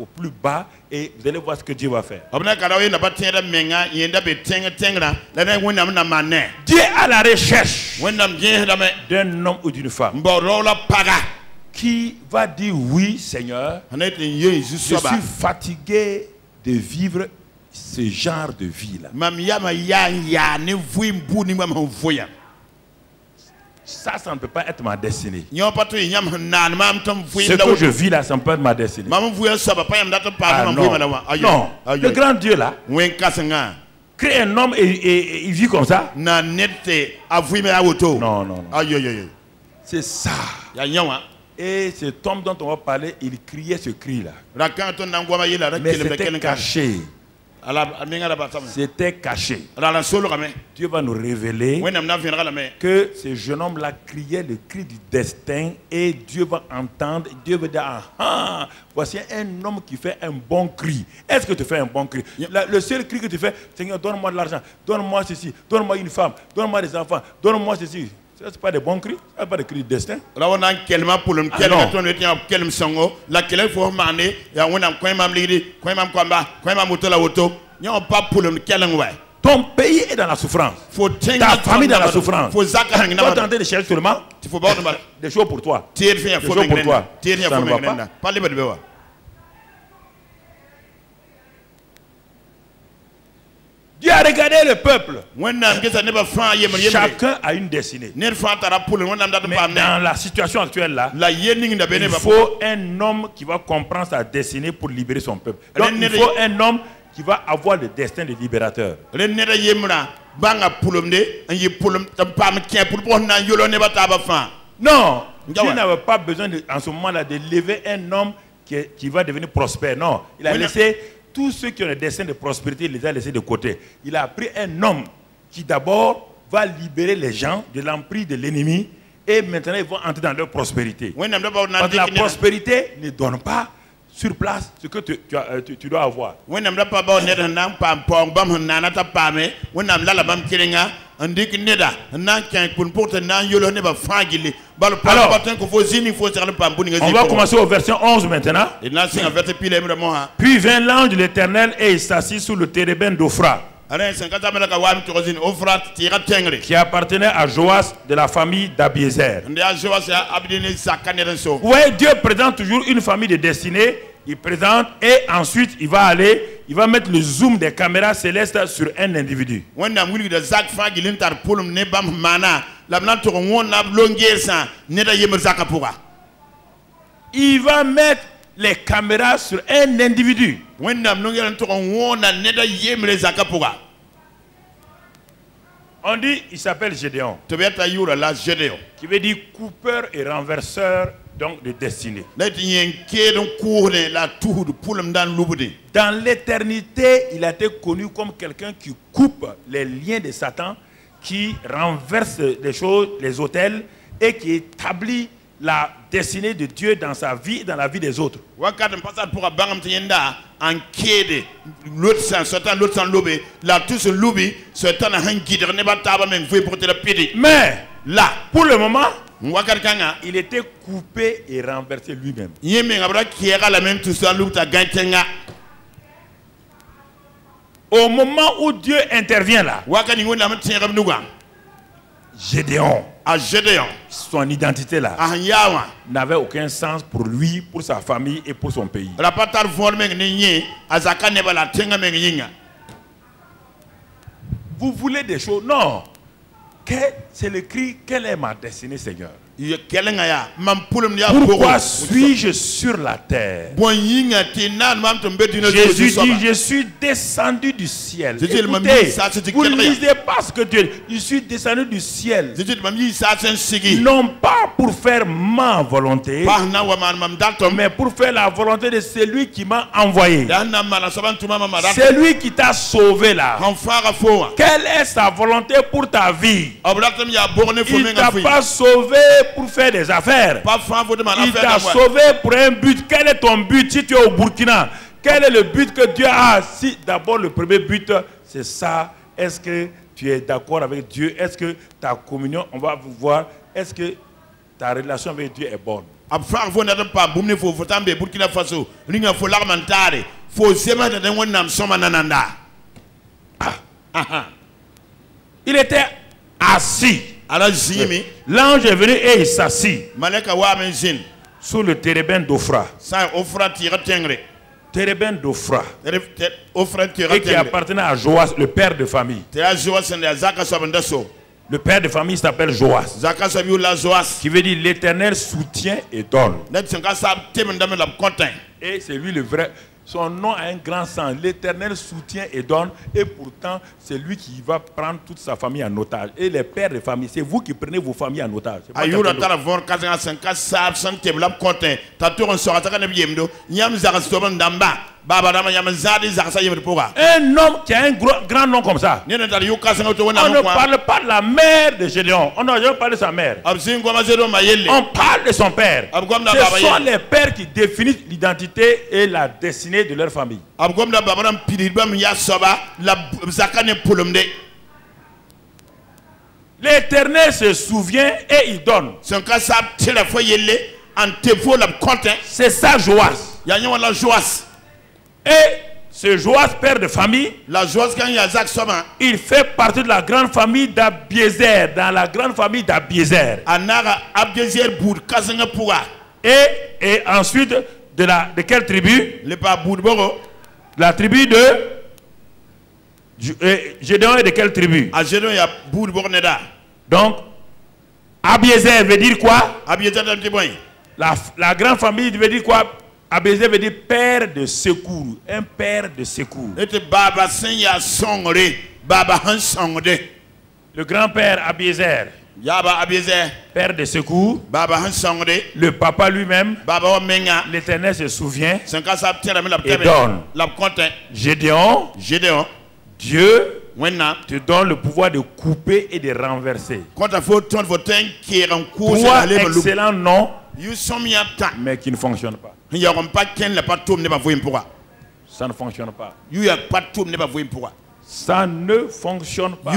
et vous allez voir ce que Dieu va faire. Dieu est à la recherche d'un homme ou d'une femme qui va dire oui, Seigneur, je suis fatigué de vivre ce genre de vie-là. Ça ne peut pas être ma destinée. Ce que je vis là, ça ne peut pas être ma destinée. Ah, non. Le grand Dieu là crée un homme et il vit comme ça. Non. C'est ça. Et cet homme dont on va parler, il criait ce cri-là. Mais c'était caché. C'était caché. Dieu va nous révéler que ce jeune homme-là criait le cri du destin et Dieu va entendre. Dieu va dire, ah, voici un homme qui fait un bon cri. Est-ce que tu fais un bon cri? Le seul cri que tu fais, Seigneur, donne-moi de l'argent, donne-moi ceci, donne-moi une femme, donne-moi des enfants, donne-moi ceci. Ce n'est pas des bons cris, ce n'est pas des cris de destin. Ton pays est dans la souffrance. Ta famille est dans la souffrance. Tu es en train de chercher seulement des choses pour toi. Des choses pour toi. Ça ne va pas. Dieu a regardé le peuple. Chacun a une destinée. Mais dans la situation actuelle là, il faut un homme qui va comprendre sa destinée pour libérer son peuple. Donc il faut un homme qui va avoir le destin de libérateur. Non, Dieu n'avait pas besoin en ce moment là de lever un homme qui va devenir prospère. Non, il a laissé tous ceux qui ont le destin de prospérité, il les a laissés de côté. Il a pris un homme qui d'abord va libérer les gens de l'emprise de l'ennemi et maintenant ils vont entrer dans leur prospérité. Parce que la prospérité ne donne pas sur place ce que tu dois avoir. Alors, on va commencer au verset 11 maintenant. Puis vint l'ange de l'Éternel et il s'assit sous le térébinthe d'Ophra, qui appartenait à Joas de la famille d'Abiézer. Vous voyez, Dieu présente toujours une famille de destinée. Il présente et ensuite il va mettre le zoom des caméras célestes sur un individu. il va mettre les caméras sur un individu. On dit, il s'appelle Gédéon, qui veut dire coupeur et renverseur donc de destinée. Dans l'éternité, il a été connu comme quelqu'un qui coupe les liens de Satan, qui renverse les choses, les autels, et qui établit la destinée de Dieu dans sa vie et dans la vie des autres. Mais là, pour le moment, il était coupé et renversé lui-même. Au moment où Dieu intervient là, Gédéon, son identité là, n'avait aucun sens pour lui, pour sa famille et pour son pays. Vous voulez des choses? Non. C'est le cri, quelle est ma destinée, Seigneur? Pourquoi suis-je sur la terre? Jésus dit, je suis descendu du ciel. Écoutez, vous ne lisez pas ce que Dieu dit. Je suis descendu du ciel. Non pas pour faire ma volonté, mais pour faire la volonté de celui qui m'a envoyé. Celui qui t'a sauvé là. Quelle est sa volonté pour ta vie? Il ne t'a pas sauvé pour faire des affaires. Il t'a sauvé pour un but. Quel est ton but si tu es au Burkina? Quel est le but que Dieu a? Si d'abord le premier but, c'est ça. Est-ce que tu es d'accord avec Dieu? Est-ce que ta communion, on va voir, est-ce que ta relation avec Dieu est bonne? Il était assis. L'ange est venu et il s'assit sous le térébinthe d'Ophra. Térébinthe d'Ophra. Et qui appartenait à Joas, le père de famille. Le père de famille s'appelle Joas. Qui veut dire l'Éternel soutient et donne. Et c'est lui le vrai. Son nom a un grand sens. L'Éternel soutient et donne. Et pourtant, c'est lui qui va prendre toute sa famille en otage. Et les pères de famille, c'est vous qui prenez vos familles en otage. Un homme qui a un grand nom comme ça. On ne parle pas de la mère de Gédéon. On n'a jamais parlé de sa mère. On parle de son père. Ce sont les pères qui définissent l'identité et la destinée de leur famille. L'Éternel se souvient et il donne. C'est ça Joas. Et ce Joas, père de famille, il fait partie de la grande famille d'Abiézer, dans la grande famille d'Abiézer. Et ensuite, de quelle tribu? La tribu de Gédéon est de quelle tribu? Donc, Abiézer veut dire quoi? La grande famille veut dire quoi? Abiézer veut dire père de secours. Un père de secours. Le grand-père Abiézer, père de secours. Le papa lui-même, l'Éternel se souvient et donne. Gédéon, Dieu te donne le pouvoir de couper et de renverser. Trois excellents noms, mais qui ne fonctionnent pas. Ça ne fonctionne pas. Ça ne fonctionne pas.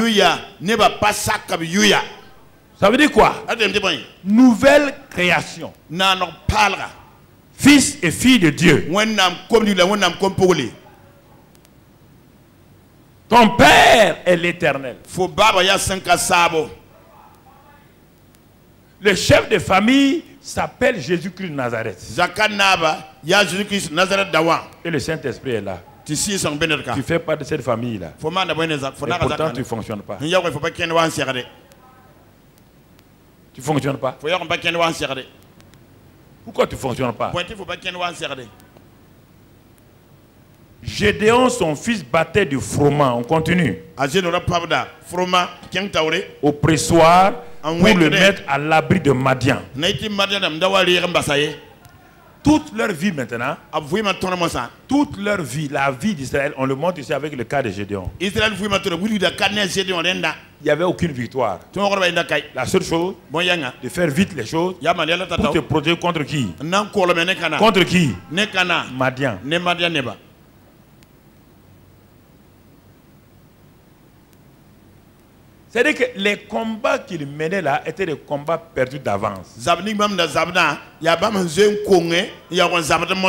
Ça veut dire quoi? Nouvelle création. Fils et filles de Dieu. Ton père est l'Éternel. Le chef de famille s'appelle Jésus-Christ de Nazareth. Et le Saint-Esprit est là. Tu fais pas de cette famille-là. Et pourtant, tu ne fonctionnes pas. Tu ne fonctionnes pas. Pourquoi tu ne fonctionnes pas? Gédéon, son fils, battait du froment. On continue. Au pressoir pour le mettre à l'abri de Madian. Toute leur vie maintenant, toute leur vie, la vie d'Israël, on le montre ici avec le cas de Gédéon. Il n'y avait aucune victoire. La seule chose, de faire vite les choses pour te protéger contre qui? Contre qui? Madian. C'est-à-dire que les combats qu'il menait là étaient des combats perdus d'avance.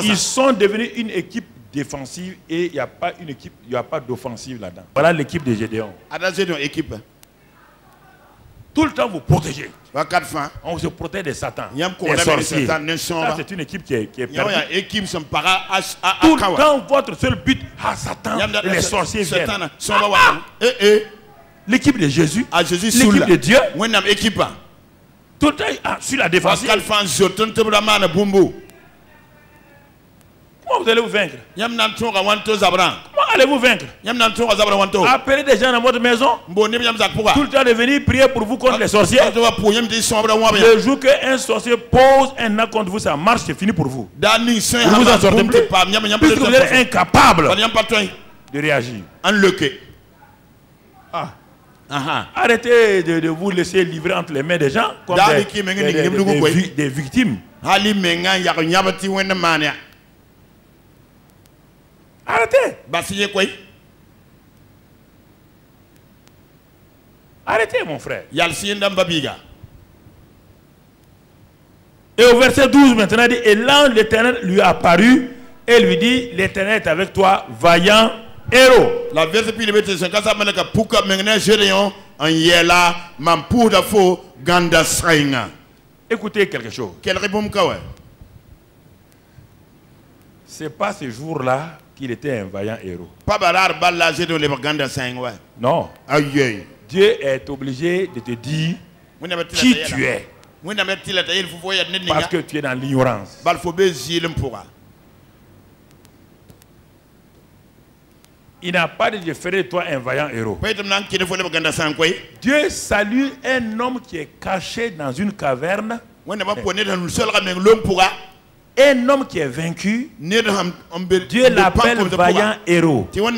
Ils sont devenus une équipe défensive et il n'y a pas une équipe, il n'y a pas d'offensive là-dedans. Voilà l'équipe de Gédéon. Tout le temps vous protégez. On se protège des Satan, des sorciers. Ça c'est une équipe qui est perdue. Tout le temps votre seul but, Satan, les sorciers viennent. L'équipe de Jésus, l'équipe de Dieu, tout le temps sur la défensive. Comment vous allez vous vaincre? Comment allez-vous vaincre? Appelez des gens dans votre maison, tout le temps de venir prier pour vous contre les sorciers. Le jour qu'un sorcier pose un acte contre vous, ça marche, c'est fini pour vous. Vous vous en sortez plus. Puisque vous êtes incapable de réagir. Arrêtez de vous laisser livrer entre les mains des gens comme des victimes. Arrêtez. Arrêtez, mon frère. Et au verset 12 maintenant, il dit, et l'ange de l'Éternel lui a apparu et lui dit, l'Éternel est avec toi, vaillant héros. La verset puis le c'est quand ça mène que pour que maintenant Gédéon en yela mam pour da fo ganda sainga. Écoutez quelque chose. Quel répond quoi? C'est pas ce jour-là qu'il était un vaillant héros. Pas balar balla Gédéon le ganda sainga. Non. Aïe. Dieu est obligé de te dire qui tu es. Parce que tu es dans l'ignorance. Il n'a pas de faire de toi un vaillant héros. Dieu salue un homme qui est caché dans une caverne. Un homme qui est vaincu, Dieu l'appelle vaillant héros. Donc,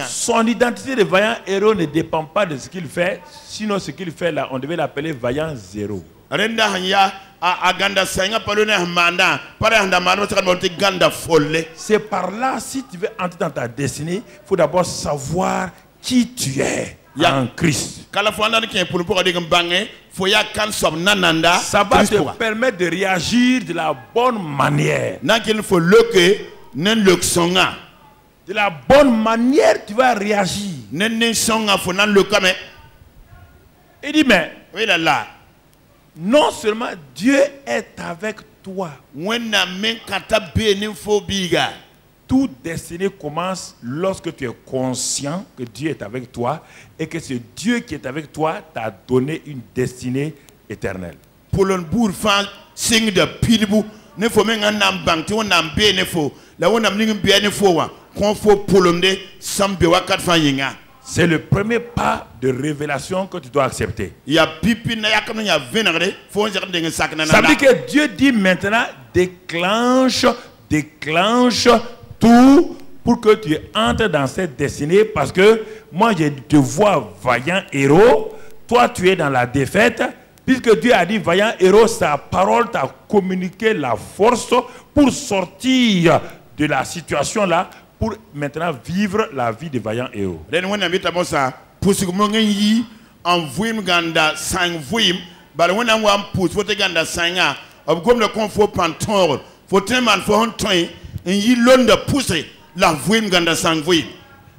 son identité de vaillant héros ne dépend pas de ce qu'il fait. Sinon, ce qu'il fait là, on devait l'appeler vaillant zéro. C'est par là, si tu veux entrer dans ta destinée, il faut d'abord savoir qui tu es en Christ. Ça va te permettre de réagir de la bonne manière. De la bonne manière, tu vas réagir. Il dit, mais non seulement Dieu est avec toi. Toute destinée commence lorsque tu es conscient que Dieu est avec toi et que ce Dieu qui est avec toi t'a donné une destinée éternelle. C'est le premier pas de révélation que tu dois accepter. Ça veut dire que Dieu dit maintenant, déclenche tout pour que tu entres dans cette destinée, parce que moi je te vois vaillant héros, toi tu es dans la défaite, puisque Dieu a dit vaillant héros, sa parole t'a communiqué la force pour sortir de la situation là, pour maintenant vivre la vie de vaillant héros.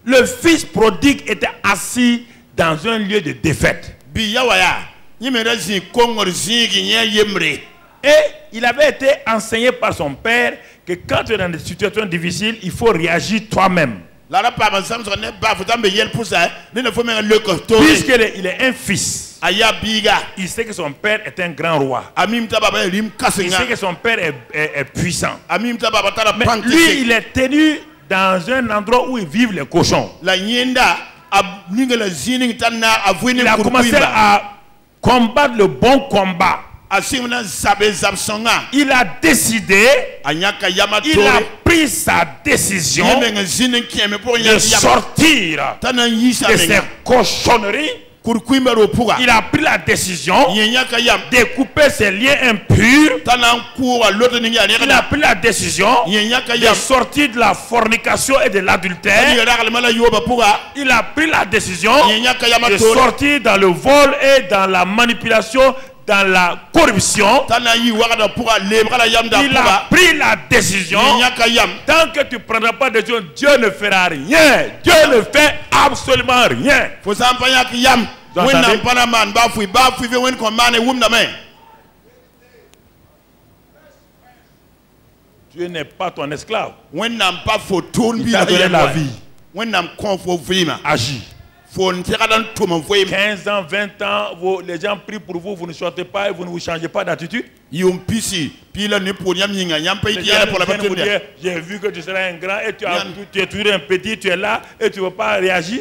Le fils prodigue était assis dans un lieu de défaite. Et il avait été enseigné par son père que quand tu es dans des situations difficiles, il faut réagir toi-même. Puisqu'il est un fils. Il sait que son père est un grand roi. Il sait que son père est puissant. Mais lui, il est tenu dans un endroit où ils vivent les cochons. Il a commencé à combattre le bon combat. Il a décidé, il a pris sa décision de sortir de ses cochonneries. Il a pris la décision de couper ses liens impurs. Il a pris la décision de sortir de la fornication et de l'adultère. Il a pris la décision de sortir dans le vol et dans la manipulation, dans la corruption. Il a pris la décision. Tant que tu ne prendras pas de décision, Dieu ne fera rien. Dieu ne fait absolument rien. Dieu n'est pas ton esclave. Il t'a donné la vie. Agis. 15 ans, 20 ans, les gens prient pour vous, vous ne sortez pas et vous ne vous changez pas d'attitude. J'ai vu que tu seras un grand et tu es toujours un petit, tu es là et tu ne veux pas réagir.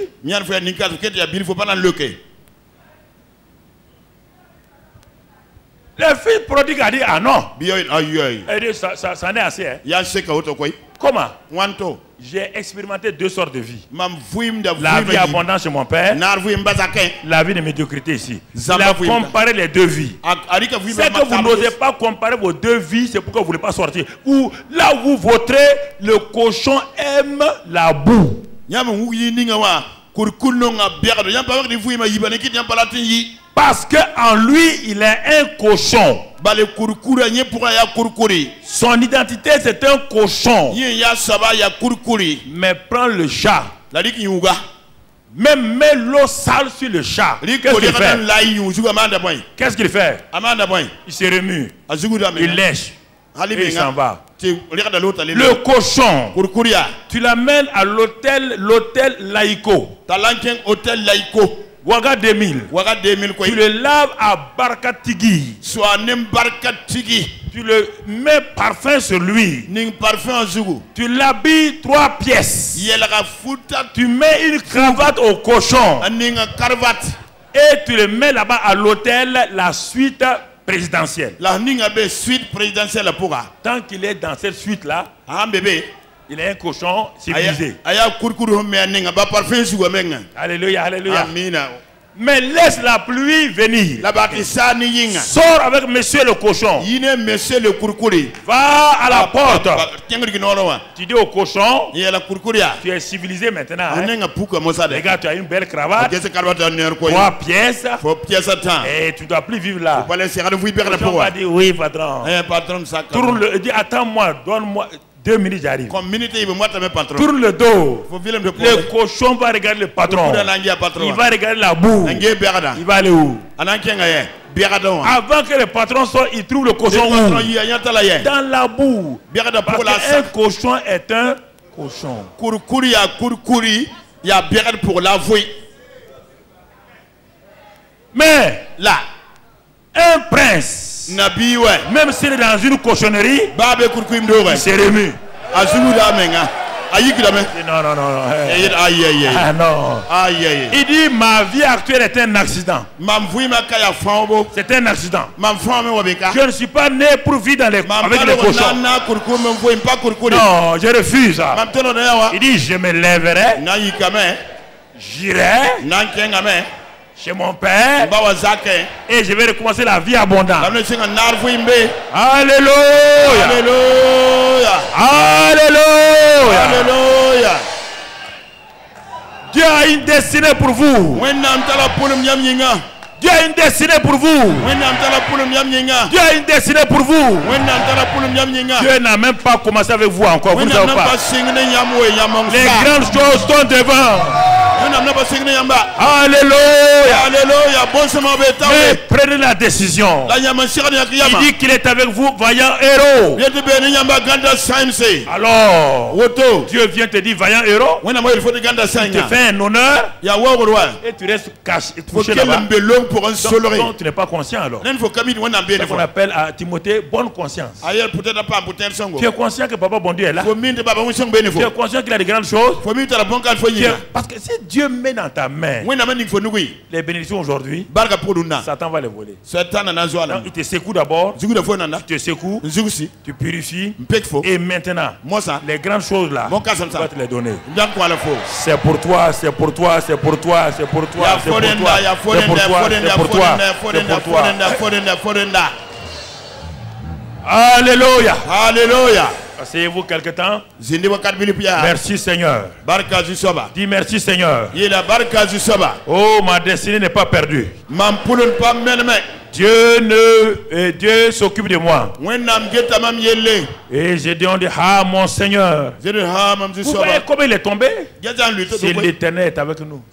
Le fils prodigue a dit ah non. Il dit ça en est assez. Hein? Comment? J'ai expérimenté deux sortes de vie. La vie abondante chez mon père, la vie de médiocrité ici. Il a comparé les deux vies. C'est que vous n'osez pas comparer vos deux vies, c'est pourquoi vous ne voulez pas sortir. Ou là où vous voterez, le cochon aime la boue. Parce qu'en lui, il est un cochon. Son identité, c'est un cochon. Mais prends le chat. Même met l'eau sale sur le chat. Qu'est-ce qu'il fait? Qu'est-ce qu'il fait? Il se remue. Il lèche. Et il s'en va. Le cochon, tu l'amènes à l'hôtel laïco. Ouaga 2000. Tu le laves à Barkatigi. Tu le mets parfum sur lui. Tu l'habilles 3 pièces. Tu mets une cravate au cochon. Et tu le mets là-bas à l'hôtel, la suite présidentielle. Tant qu'il est dans cette suite-là, il est un cochon civilisé. Alléluia, alléluia. Mais laisse la pluie venir. Sors avec monsieur le cochon. Va à la porte. Tu dis au cochon, tu es civilisé maintenant. Hein? Regarde, tu as une belle cravate. 3 pièces. Et tu ne dois plus vivre là. Le cochon va dire oui, patron. Tourne le, dis attends-moi, donne-moi. 2 minutes, j'arrive. Tourne le dos. Le cochon va regarder le patron. Il va regarder la boue. Il va aller où? Avant que le patron sorte, il trouve le cochon où? Dans la boue. Parce qu'un cochon est un cochon. Mais là, un prince, même s'il est dans une cochonnerie, il se remue. Non. Ah non. Il dit ma vie actuelle est un accident. C'est un accident. Je ne suis pas né pour vivre avec les cochons. Non, je refuse ça. Il dit je me lèverai, j'irai chez mon père et je vais recommencer la vie abondante. Alléluia. Alléluia. Dieu a une destinée pour vous. Dieu a une destinée pour vous. Dieu a une destinée pour vous. Dieu n'a même pas commencé avec vous encore. Vous ne savez pas. Les grandes choses sont devant. Alléluia. Alléluia. Mais prenez la décision. Il dit qu'il est avec vous, vaillant héros. Alors, Dieu vient te dire, vaillant héros. Il te fait un honneur. Et tu restes caché, couché là-bas. Donc tu n'es pas conscient alors. C'est ce qu'on appelle à Timothée bonne conscience. Tu es conscient que Papa bon Dieu est là. Tu es conscient qu'il a de grandes choses. Parce que si Dieu met dans ta main les bénédictions aujourd'hui, Satan va les voler. Donc, il te secoue d'abord. Tu te secoues. Tu purifies. Et maintenant, les grandes choses là, tu vas te les donner. C'est pour toi, c'est pour toi, c'est pour toi, c'est pour toi, c'est pour toi, c'est pour toi, c'est pour toi. Alléluia. Alléluia. Asseyez-vous quelque temps. Merci Seigneur. Dis merci Seigneur. Oh, ma destinée n'est pas perdue. Dieu s'occupe de moi. Et j'ai dit ah mon Seigneur. Vous voyez comment il est tombé? C'est l'Éternel est avec nous.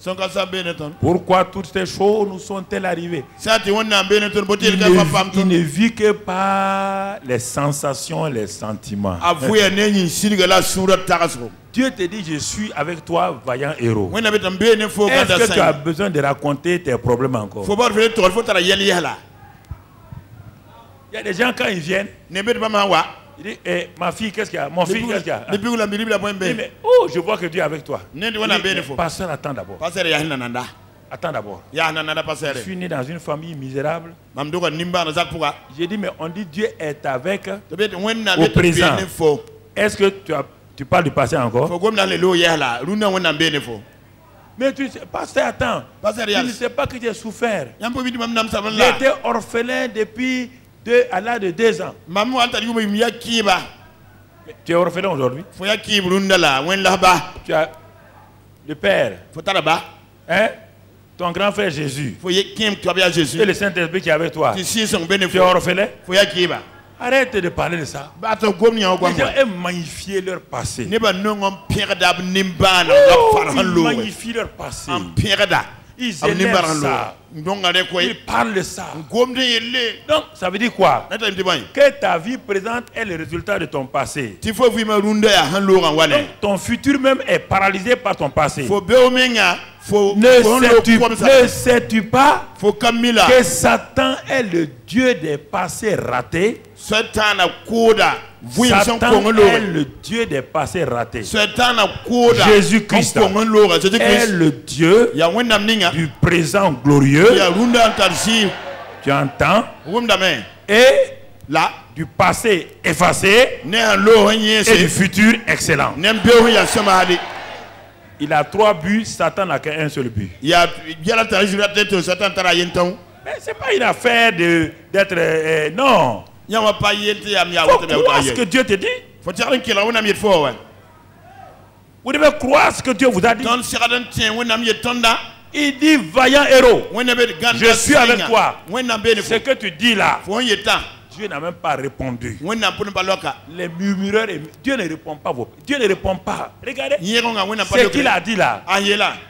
Pourquoi toutes ces choses nous sont-elles arrivées? Il ne vit que par les sensations et les sentiments. Dieu te dit, je suis avec toi, vaillant héros. Est-ce que tu as besoin de raconter tes problèmes encore? Il y a des gens, quand ils viennent, ils disent, eh, ma fille, qu'est-ce qu'il y a? Mon fils, qu'est-ce qu'il y a? Il dit, mais oh, je vois que Dieu est avec toi. Pasteur, attends d'abord. Attends d'abord. Je suis né dans une famille misérable. J'ai dit, mais on dit Dieu est avec au présent. Est-ce que tu parles du passé encore? Mais tu sais, pasteur, attends. Tu ne sais pas que j'ai souffert. J'étais orphelin depuis à l'âge de 2 ans. Tu es orphelin aujourd'hui? Tu as le père. Hein? Ton grand frère Jésus. Et le Saint-Esprit qui est avec toi. Tu es orphelin? Arrête de parler de ça. Les gens aiment magnifier leur passé. Ils magnifient leur passé. Ils élèvent ça. Ils parlent de ça. Donc, ça veut dire quoi? Que ta vie présente est le résultat de ton passé. Donc, ton futur même est paralysé par ton passé. Ne sais-tu pas que Satan est le Dieu des passés ratés? Satan est le Dieu des passés ratés. Jésus-Christ est le Dieu du présent glorieux. Tu entends? Et là, du passé effacé et du futur excellent. Il a 3 buts, Satan n'a qu'un seul but. Mais c'est pas une affaire d'être... non. Il faut croire ce que Dieu te dit. Vous devez croire ce que Dieu vous a dit. Il dit, vaillant héros, je suis avec toi. Ce que tu dis là, Dieu n'a même pas répondu. Les murmureurs, Dieu ne répond pas. Dieu ne répond pas. Regardez ce qu'il a dit là.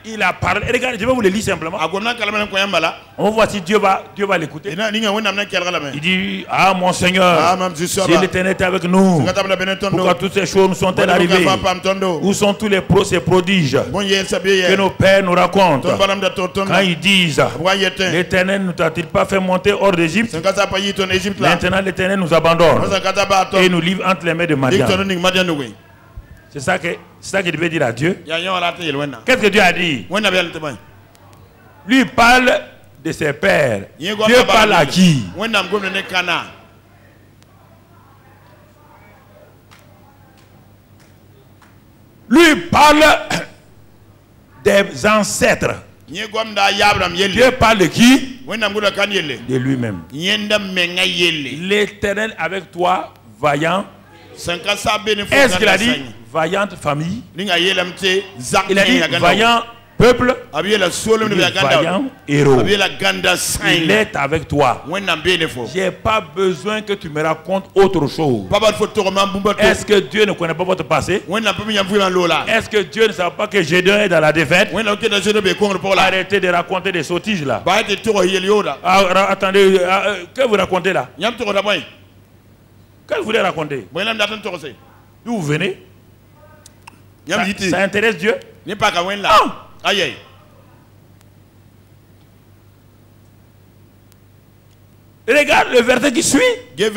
Il a parlé. Regardez, je vais vous le lire simplement. On va voir si Dieu va l'écouter. Il dit, ah mon Seigneur, si l'Éternel est avec nous, pourquoi toutes ces choses nous sont-elles arrivées? Où sont tous ces prodiges que nos pères nous racontent? Quand ils disent, l'Éternel ne t'a-t-il pas fait monter hors d'Égypte? Maintenant l'Éternel nous abandonne et nous livre entre les mains de Madian. C'est ça qu'il devait dire à Dieu. Qu'est-ce que Dieu a dit? Lui parle de ses pères. Dieu parle à qui? Lui parle des ancêtres. Dieu parle de qui? De lui-même. L'Éternel avec toi, vaillant. Est-ce qu'il a dit vaillante famille? Il a dit vaillant peuple, il est vaillant héros. Il est avec toi. Je n'ai pas besoin que tu me racontes autre chose. Est-ce que Dieu ne connaît pas votre passé? Est-ce que Dieu ne sait pas que Gédéon est dans la défaite? Arrêtez de raconter des sottises là. Attendez, que vous racontez là? Que vous voulez raconter? D'où vous venez? Ça intéresse Dieu? Aïe. Regarde le verset qui suit. Dieu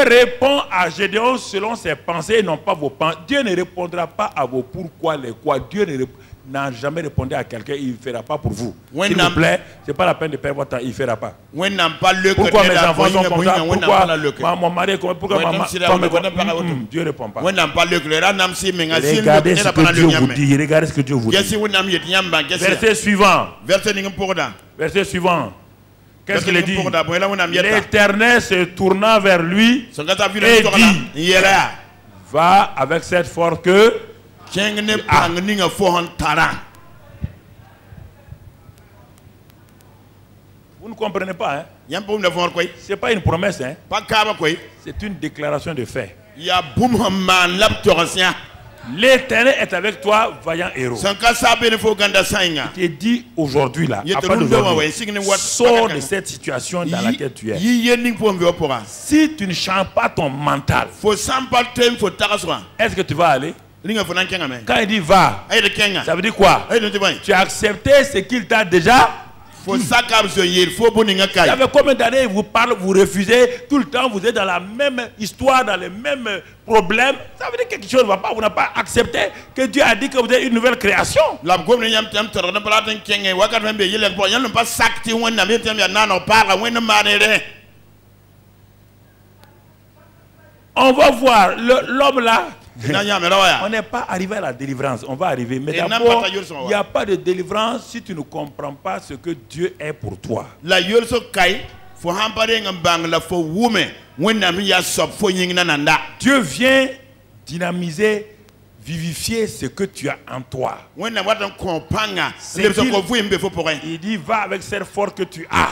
répond à Gédéon selon ses pensées et non pas vos pensées. Dieu ne répondra pas à vos pourquoi, les quoi. Dieu n'a jamais répondu à quelqu'un, il ne fera pas pour vous. S'il vous plaît, ce n'est pas la peine de perdre votre temps, il ne fera pas. Pourquoi mes enfants sont comme ça? Pourquoi mon mari est comme ça? Pourquoi ma femme Dieu ne répond pas. Regardez ce que Dieu vous dit. Regardez ce que Dieu vous dit. Verset suivant. Verset suivant. Qu'est-ce qu'il dit? L'Éternel se tourna vers lui et dit, va avec cette force que vous ne comprenez pas, hein? Ce n'est pas une promesse, hein? C'est une déclaration de fait. L'Éternel est avec toi, vaillant héros. Il te dit aujourd'hui là, après d'aujourd'hui, sors de cette situation dans laquelle tu es. Si tu ne changes pas ton mental, est-ce que tu vas aller? Quand il dit va, ça veut dire quoi? Tu as accepté ce qu'il t'a déjà. Ça fait combien d'années il vous parle, vous refusez, tout le temps vous êtes dans la même histoire, dans les mêmes problèmes. Ça veut dire que quelque chose ne va pas, vous n'avez pas accepté que Dieu a dit que vous êtes une nouvelle création. On va voir l'homme là. On n'est pas arrivé à la délivrance, on va arriver. Mais d'abord, il n'y a pas de délivrance si tu ne comprends pas ce que Dieu est pour toi. Dieu vient dynamiser, vivifier ce que tu as en toi. Il dit, va avec cette force que tu as.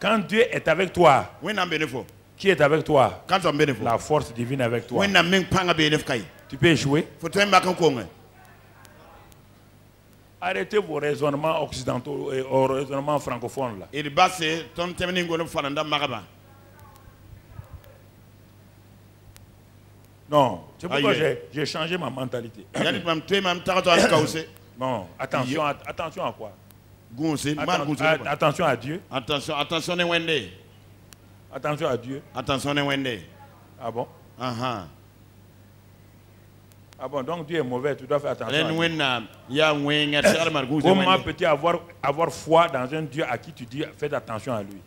Quand Dieu est avec toi, qui est avec toi? La force divine avec toi. Tu peux échouer. Arrêtez vos raisonnements occidentaux et vos raisonnements francophones là. Non, c'est pourquoi j'ai changé ma mentalité. Non, attention à quoi? Attention à Dieu. Attention à Dieu. Ah bon? Ah bon, donc Dieu est mauvais, tu dois faire attention. Comment peux-tu avoir foi dans un Dieu à qui tu dis fais attention à lui?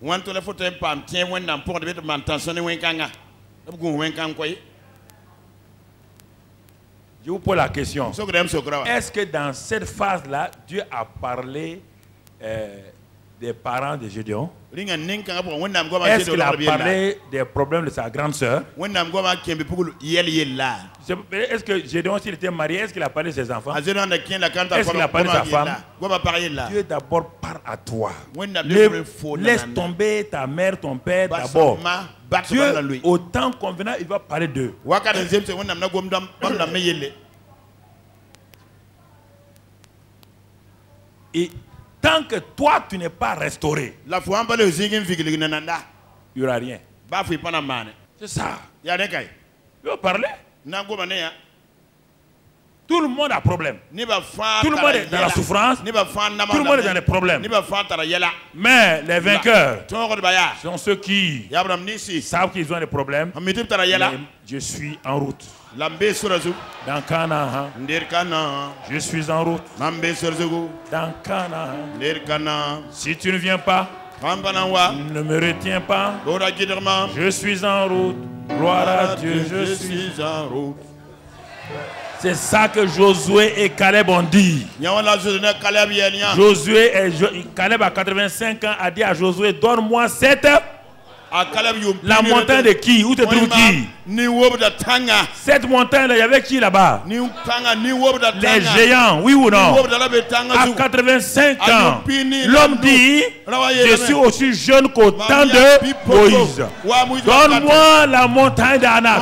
Je vous pose la question. Est-ce que dans cette phase-là, Dieu a parlé des parents de Gédéon? Est-ce qu'il a parlé des problèmes de sa grande sœur? Est-ce que Gédéon, s'il était marié, est-ce qu'il a parlé de ses enfants? Est-ce qu'il a parlé de sa femme? Dieu d'abord parle à toi. Laisse tomber ta mère, ton père d'abord. Dieu, au temps convenant, il va parler d'eux. Et tant que toi, tu n'es pas restauré, il n'y aura rien. C'est ça. Il va parler. Tout le monde a problème. Tout le monde est dans la souffrance. Tout le monde est dans les problèmes. Mais les vainqueurs sont ceux qui savent qu'ils ont des problèmes. Je suis en route. Dans Canaan, je suis en route. Dans Canaan, si tu ne viens pas, ne me retiens pas. Je suis en route. Gloire à Dieu, je suis en route. C'est ça que Josué et Caleb ont dit. Caleb à 85 ans a dit à Josué, donne-moi cette La montagne de qui? Où te trouve qui? Cette montagne-là, il y avait qui là-bas? Les géants, oui ou non? À 85 ans, l'homme dit, je suis aussi jeune qu'au temps de Moïse. Donne-moi la montagne d'Anak.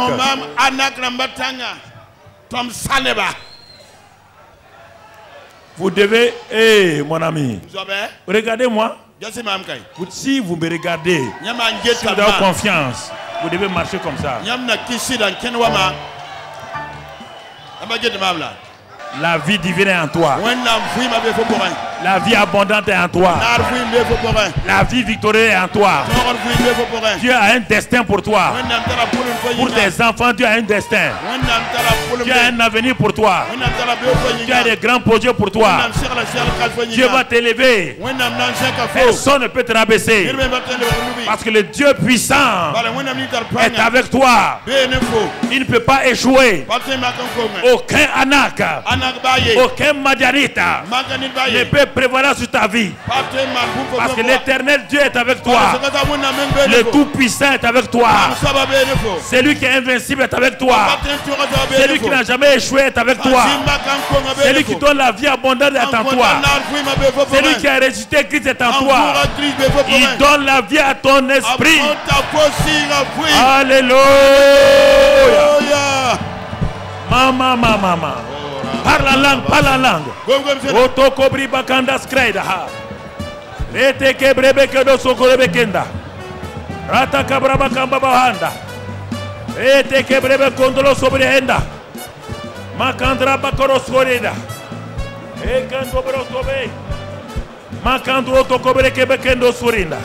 Vous devez, mon ami, regardez-moi. Si vous me regardez, si vous avez confiance, vous devez marcher comme ça. La vie divine est en toi. La vie abondante est en toi. La vie victorieuse est en toi. Dieu a un destin pour toi. Pour tes enfants, Dieu a un destin. Dieu a un avenir pour toi. Dieu a des grands projets pour toi. Dieu va t'élever. Personne ne peut te rabaisser. Parce que le Dieu puissant est avec toi. Il ne peut pas échouer. Aucun Anak, aucun Madianita ne peut prévaloir sur ta vie. Parce que l'éternel Dieu est avec toi. Le Tout-Puissant est avec toi. Celui qui est invincible est avec toi. Celui qui n'a jamais échoué est avec toi. Celui qui donne la vie abondante est en toi. Celui qui a ressuscité Christ est en toi. Il donne la vie à ton esprit. Alléluia. Mama. Parle la langue, parle la langue. Otokobri bakanda skraida ha. Rete kebrebe kedo sokorebe kenda. Rata kabraba kamba bahanda. Rete kebrebe kondolo sobrehenda. Makandra bakoro skoreda. Ekando brotobe. Makandro tokobre kebe kendo sorinda.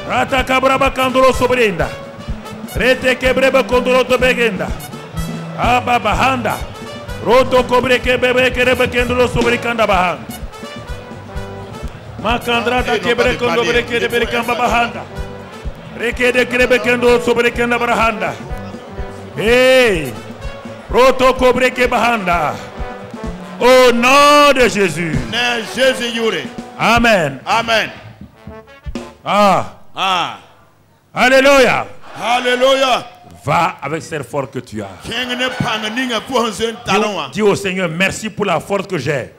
Rata kabraba kandolo sobrenda. Rete kebrebe kondolo tobegenda. Aba bahanda. Roto kobre ke bebe kerebe kendolo sobre kanda bahanda. Makandra ta kebre kondo bre ke de bre kamba bahanda. Reke de kerebe kendo sobre kanda bahanda. Hey! Roto kobre ke bahanda. Au nom de Jésus. Amen. Amen. Alléluia. Alléluia. Va avec cette force que tu as. Dis au Seigneur, merci pour la force que j'ai.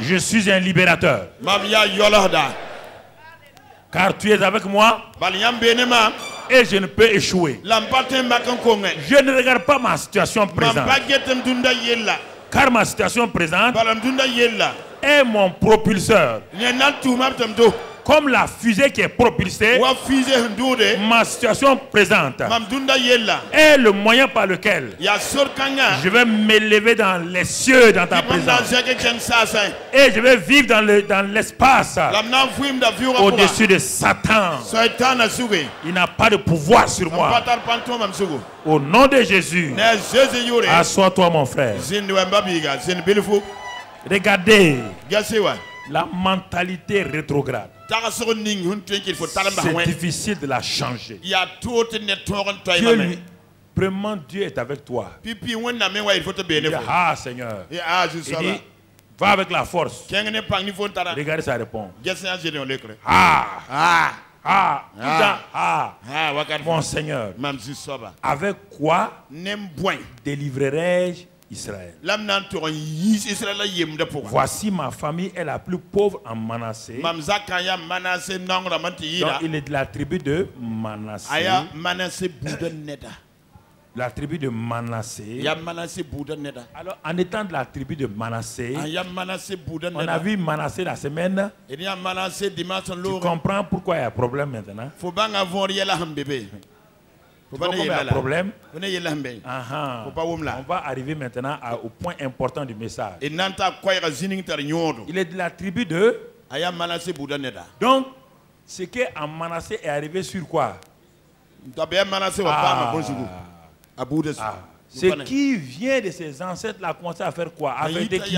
Je suis un libérateur. Car tu es avec moi. Et je ne peux échouer. Je ne regarde pas ma situation présente. Car ma situation présente est mon propulseur. Comme la fusée qui est propulsée, ma situation présente est le moyen par lequel je vais m'élever dans les cieux dans ta présence. Et je vais vivre dans l'espace au-dessus de Satan. Il n'a pas de pouvoir sur moi. Au nom de Jésus, assois-toi mon frère. Regardez la mentalité rétrograde. C'est difficile de la changer. Premièrement, Dieu est avec toi. Il dit, ah Seigneur, il dit, va avec la force. Regardez sa réponse. Mon Seigneur, avec quoi délivrerai-je Israël? Voici ma famille est la plus pauvre en Manassé. Donc il est de la tribu de Manassé. La tribu de Manassé. Alors en étant de la tribu de Manassé, on a vu Manassé la semaine. Tu comprends pourquoi il y a un problème maintenant? Pourquoi il y a un problème? On va arriver maintenant au point important du message. Il est de la tribu de... Donc, ce qui est en Manassé est arrivé sur quoi? Ce qui vient de ses ancêtres a commencé à faire quoi? Affecter qui?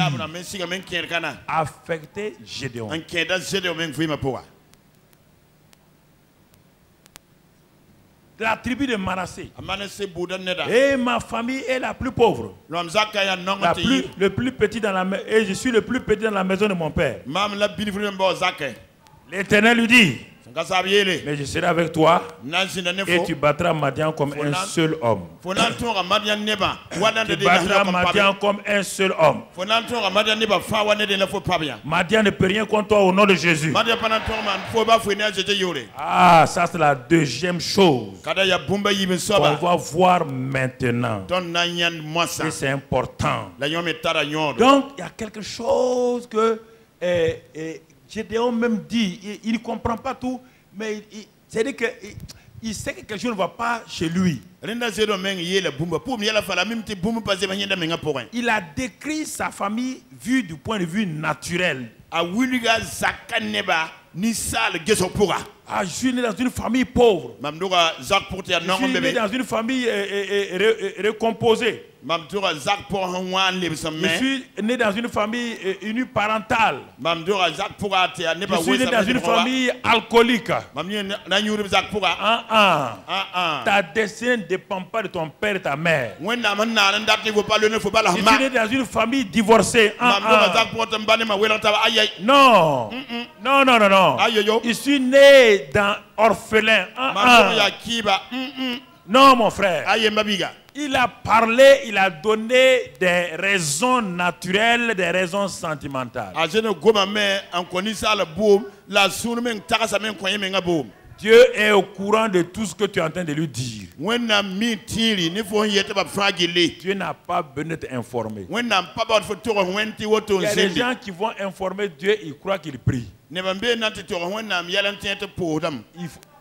Affecter Gédéon. La tribu de Manassé. Et ma famille est la plus pauvre. Le plus petit dans la maison. Et je suis le plus petit dans la maison de mon père. L'Éternel lui dit, Mais je serai avec toi et tu battras Madian comme un seul homme. Tu battras Madian comme un seul homme. Madian ne peut rien contre toi au nom de Jésus. Ah, ça c'est la deuxième chose qu'on va voir maintenant. Et c'est important. Donc, il y a quelque chose que Gédéon même dit. Il ne comprend pas tout, mais c'est-à-dire qu'il sait que quelque chose ne va pas chez lui. Il a décrit sa famille vue du point de vue naturel. Je suis né dans une famille pauvre. Je suis né dans une famille recomposée. Je suis né dans une famille uniparentale. Je suis né dans une famille alcoolique. Ta destinée ne dépend pas de ton père et ta mère. Je suis né dans une famille divorcée. Non. Non, non, non, non. Je suis né dans orphelin. Non, mon frère. Il a parlé, il a donné des raisons naturelles, des raisons sentimentales. Dieu est au courant de tout ce que tu es en train de lui dire. Dieu n'a pas besoin d'être informé. Il y a des gens qui vont informer Dieu, ils croient qu'il prie.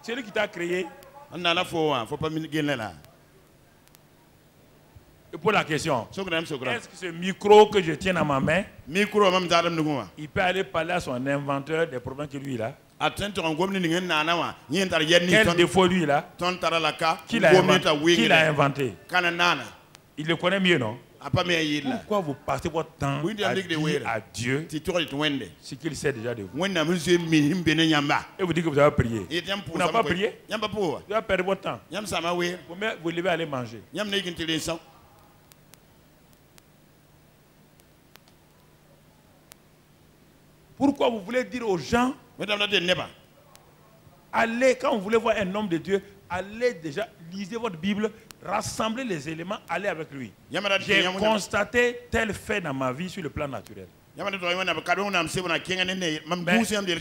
C'est lui qui t'a créé. Et pour la question, est-ce que ce micro que je tiens dans ma main, il peut aller parler à son inventeur des problèmes que lui il a? Quel défaut lui il a? Qui l'a inventé? Il le connaît mieux, non? Pourquoi vous passez votre temps à dire à Dieu ce qu'il sait déjà de vous? Et vous dites que vous avez prié. Vous n'avez pas prié? Vous avez perdu votre temps. Vous devez aller manger. Pourquoi vous voulez dire aux gens, allez, quand vous voulez voir un homme de Dieu, allez déjà, lisez votre Bible, rassemblez les éléments, allez avec lui. J'ai constaté tel fait dans ma vie sur le plan naturel. Mais je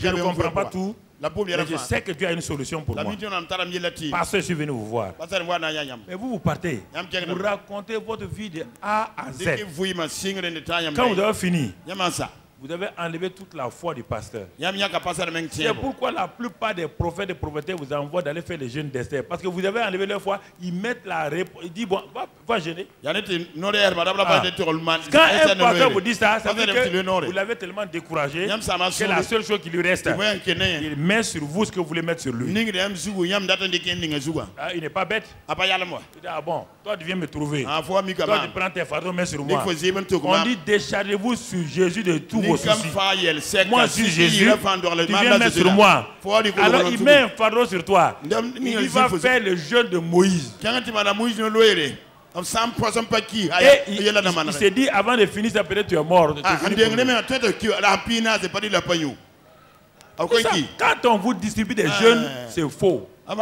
ne comprends pas tout, mais je sais que Dieu a une solution pour moi. Parce que je suis venu vous voir. Mais vous partez, vous racontez votre vie de A à Z. Quand vous avez fini, vous devez enlever toute la foi du pasteur. C'est pourquoi la plupart des prophètes et prophétesses vous envoient d'aller faire les jeûnes d'Esther. Parce que vous avez enlevé leur foi, ils mettent la réponse. Ils disent, bon, va jeûner. Quand un pasteur vous dit ça, ça veut dire que vous l'avez tellement découragé que la seule chose qui lui reste, il met sur vous ce que vous voulez mettre sur lui. Il n'est pas bête. Il dit, ah bon, toi tu viens me trouver. Toi tu prends tes fardeaux, mets sur moi. On dit, déchargez-vous sur Jésus de tout. Moi, je suis Jésus, tu viens mettre sur moi. Alors il met un fardeau sur toi. Il va faire le jeûne de Moïse. Et il s'est dit, avant de finir, ça peut-être tu es mort. Quand on vous distribue des jeûnes, c'est faux. Le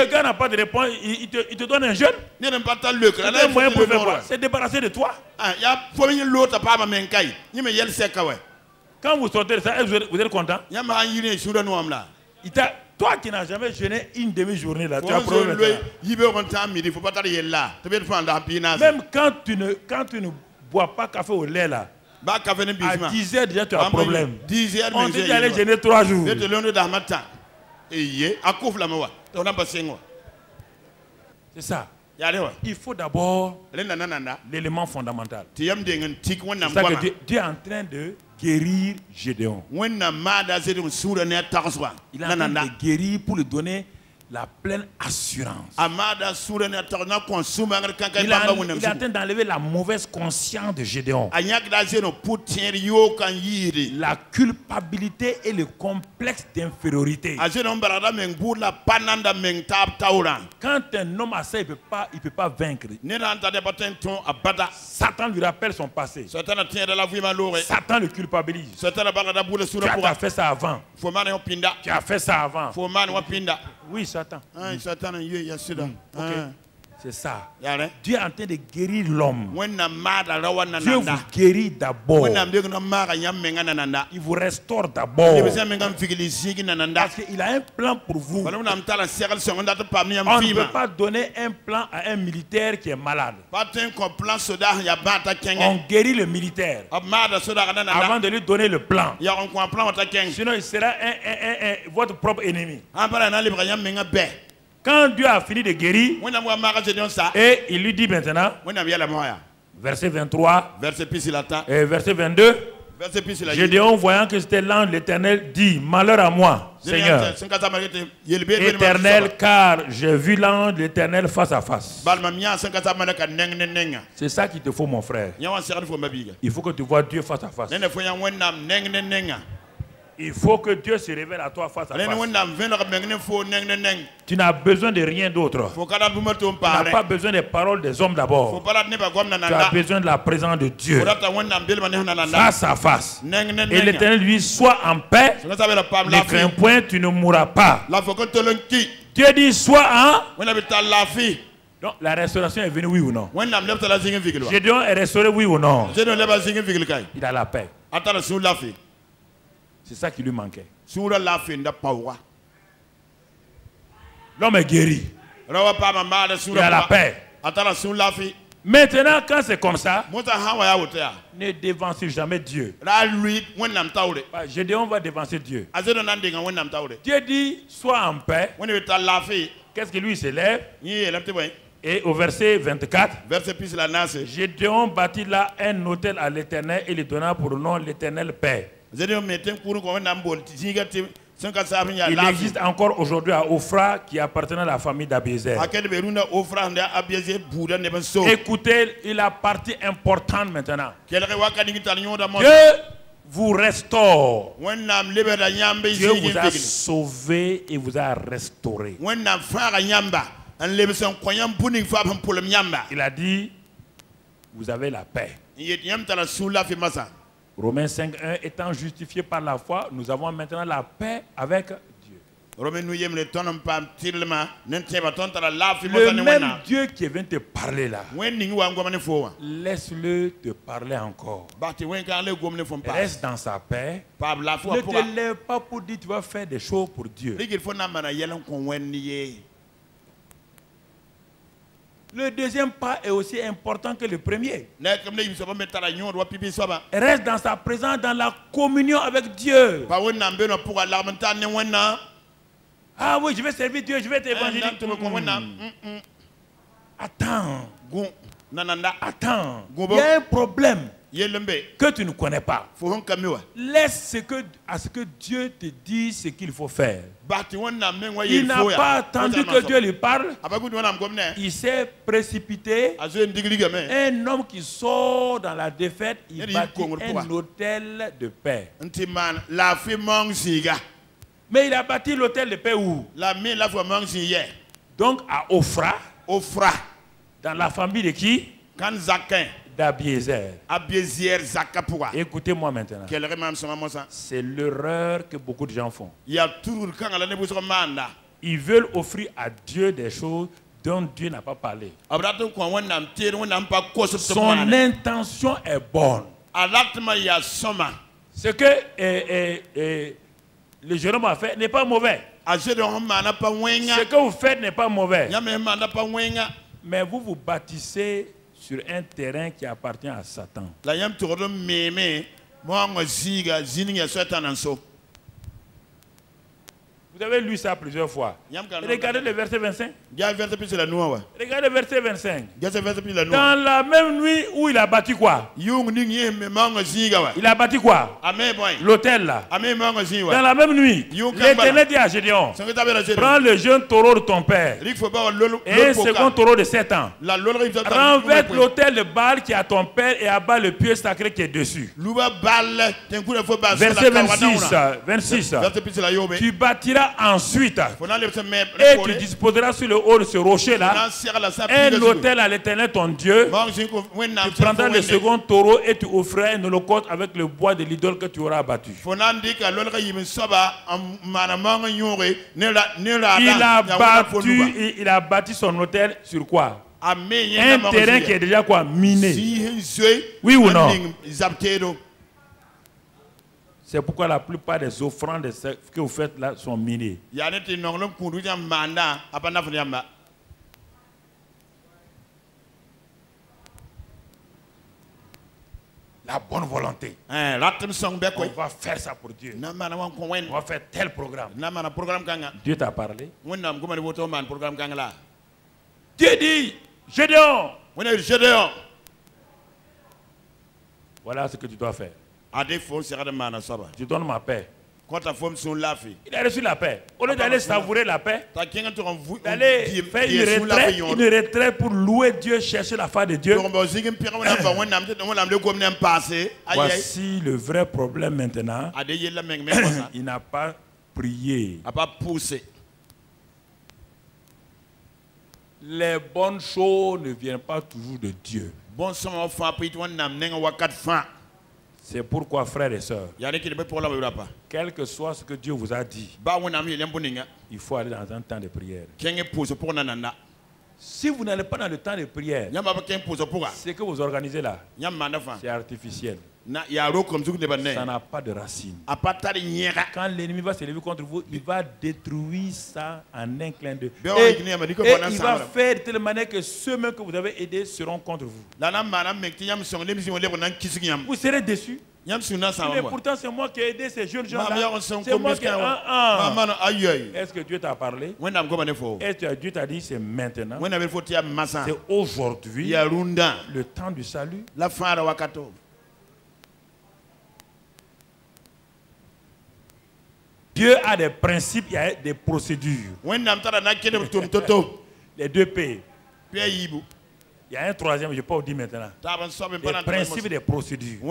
gars n'a pas de réponse, il te donne un jeûne. Le moyen pour faire quoi? C'est débarrasser de toi. Quand vous sortez de ça, vous êtes content? Toi qui n'as jamais jeûné une demi-journée là, tu as un problème. Même quand tu ne bois pas café au lait là, à 10 h déjà tu as un problème. On dit d'aller jeûner 3 jours. C'est ça. Il faut d'abord l'élément fondamental. C'est ça que Dieu est en train de guérir Gédéon. Il est en train de guérir pour lui donner la pleine assurance. Il est en train d'enlever la mauvaise conscience de Gédéon. La culpabilité et le complexe d'infériorité. Quand un homme a ça, il ne peut pas vaincre. Satan lui rappelle son passé. Satan le culpabilise. Tu as fait ça avant. Tu as fait ça avant. Oui, Satan. C'est ça. Dieu est en train de guérir l'homme. Dieu vous guérit d'abord. Il vous restaure d'abord. Parce qu'il a un plan pour vous. On ne peut pas donner un plan à un militaire qui est malade. On guérit le militaire avant de lui donner le plan. Sinon, il sera votre propre ennemi. Quand Dieu a fini de guérir, et il lui dit maintenant, verset 23 et verset 22, Gédéon, voyant que c'était l'ange de l'Éternel, dit, malheur à moi, Seigneur, Éternel, car j'ai vu l'ange de l'Éternel face à face. C'est ça qu'il te faut, mon frère. Il faut que tu vois Dieu face à face. Il faut que Dieu se révèle à toi face à face. Tu n'as besoin de rien d'autre. Tu n'as pas besoin des paroles des hommes d'abord. Tu as besoin de la présence de Dieu. Face à face. Et l'Éternel lui soit en paix. Ne crains point, tu ne mourras pas. Dieu dit sois en. Donc la restauration est venue, oui ou non? Gédéon est restauré, oui ou non? Il a la paix. C'est ça qui lui manquait. L'homme est guéri. Il a la paix. Maintenant, quand c'est comme ça, ne devancez jamais Dieu. Gédéon va devancer Dieu. Dieu dit, sois en paix. Qu'est-ce que lui s'élève? Et au verset 24, Gédéon bâtit là un autel à l'Éternel et lui donna pour nom l'Éternel paix. Il existe encore aujourd'hui à Ophra qui appartient à la famille d'Abiezer. Écoutez, il a partie importante maintenant. Dieu vous restaure. Dieu vous a sauvé et vous a restauré. Il a dit, vous avez la paix. Romains 5.1, étant justifiés par la foi, nous avons maintenant la paix avec Dieu. Le même Dieu qui vient te parler là, laisse-le te parler encore. Reste dans sa paix. Ne te lève pas pour dire tu vas faire des choses pour Dieu. Le deuxième pas est aussi important que le premier. Reste dans sa présence, dans la communion avec Dieu. Ah oui, je vais servir Dieu, je vais t'évangéliser. Attends. Attends. Il y a un problème que tu ne connais pas. Laisse à ce que Dieu te dise ce qu'il faut faire. Il n'a pas attendu que Dieu lui parle. Il s'est précipité. Un homme qui sort dans la défaite, il bâtit un hôtel de paix. Mais il a bâti l'hôtel de paix où? Donc à Ophra. Dans la famille de qui? D'Abiezer. Écoutez-moi maintenant. C'est l'erreur que beaucoup de gens font. Ils veulent offrir à Dieu des choses dont Dieu n'a pas parlé. Son intention est bonne. Ce que le jeune homme a fait n'est pas mauvais. Ce que vous faites n'est pas mauvais. Mais vous vous bâtissez sur un terrain qui appartient à Satan. Vous avez lu ça plusieurs fois. Regardez le verset 25. Regardez le verset 25. Dans la même nuit où il a bâti quoi? Il a bâti quoi? L'autel là. Dans la même nuit, l'Éternel dit à Gédéon, prends le jeune taureau de ton père et un second taureau de 7 ans. Renverse l'autel de Baal qui est à ton père et abat le pieu sacré qui est dessus. Verset 26. Tu bâtiras ensuite et tu disposeras sur le haut de ce rocher là un autel à l'Éternel ton Dieu. Tu prendras le second taureau et tu offriras un holocauste avec le bois de l'idole que tu auras abattu. Il a bâti son autel sur quoi? Un terrain qui est déjà quoi? Miné. Oui ou non? C'est pourquoi la plupart des offrandes que vous faites là sont minées. La bonne volonté. On va faire ça pour Dieu. On va faire tel programme. Dieu t'a parlé. Dieu dit, Gédéon. Voilà ce que tu dois faire. Je donne ma paix. Il a reçu la paix. Au lieu d'aller savourer la paix, d'aller faire une retraite pour louer Dieu, chercher la face de Dieu. Voici le vrai problème maintenant. Il n'a pas prié. Les bonnes choses ne viennent pas toujours de Dieu. C'est pourquoi, frères et sœurs, quel que soit ce que Dieu vous a dit, il faut aller dans un temps de prière. Si vous n'allez pas dans le temps de prière, ce que vous organisez là, c'est artificiel. Ça n'a pas de racine. Quand l'ennemi va se lever contre vous, il va détruire ça en un clin d'œil. Et il va faire de telle manière que ceux mêmes que vous avez aidés seront contre vous. Vous serez déçus. Mais pourtant, c'est moi qui ai aidé ces jeunes gens-là. C'est moi qui ai... Est-ce que Dieu t'a parlé? Est-ce que Dieu t'a dit c'est maintenant? C'est aujourd'hui le temps du salut. Dieu a des principes, il y a des procédures. Les 2 P. Il y a un troisième, je ne vais pas vous dire maintenant. Les principes et des procédures.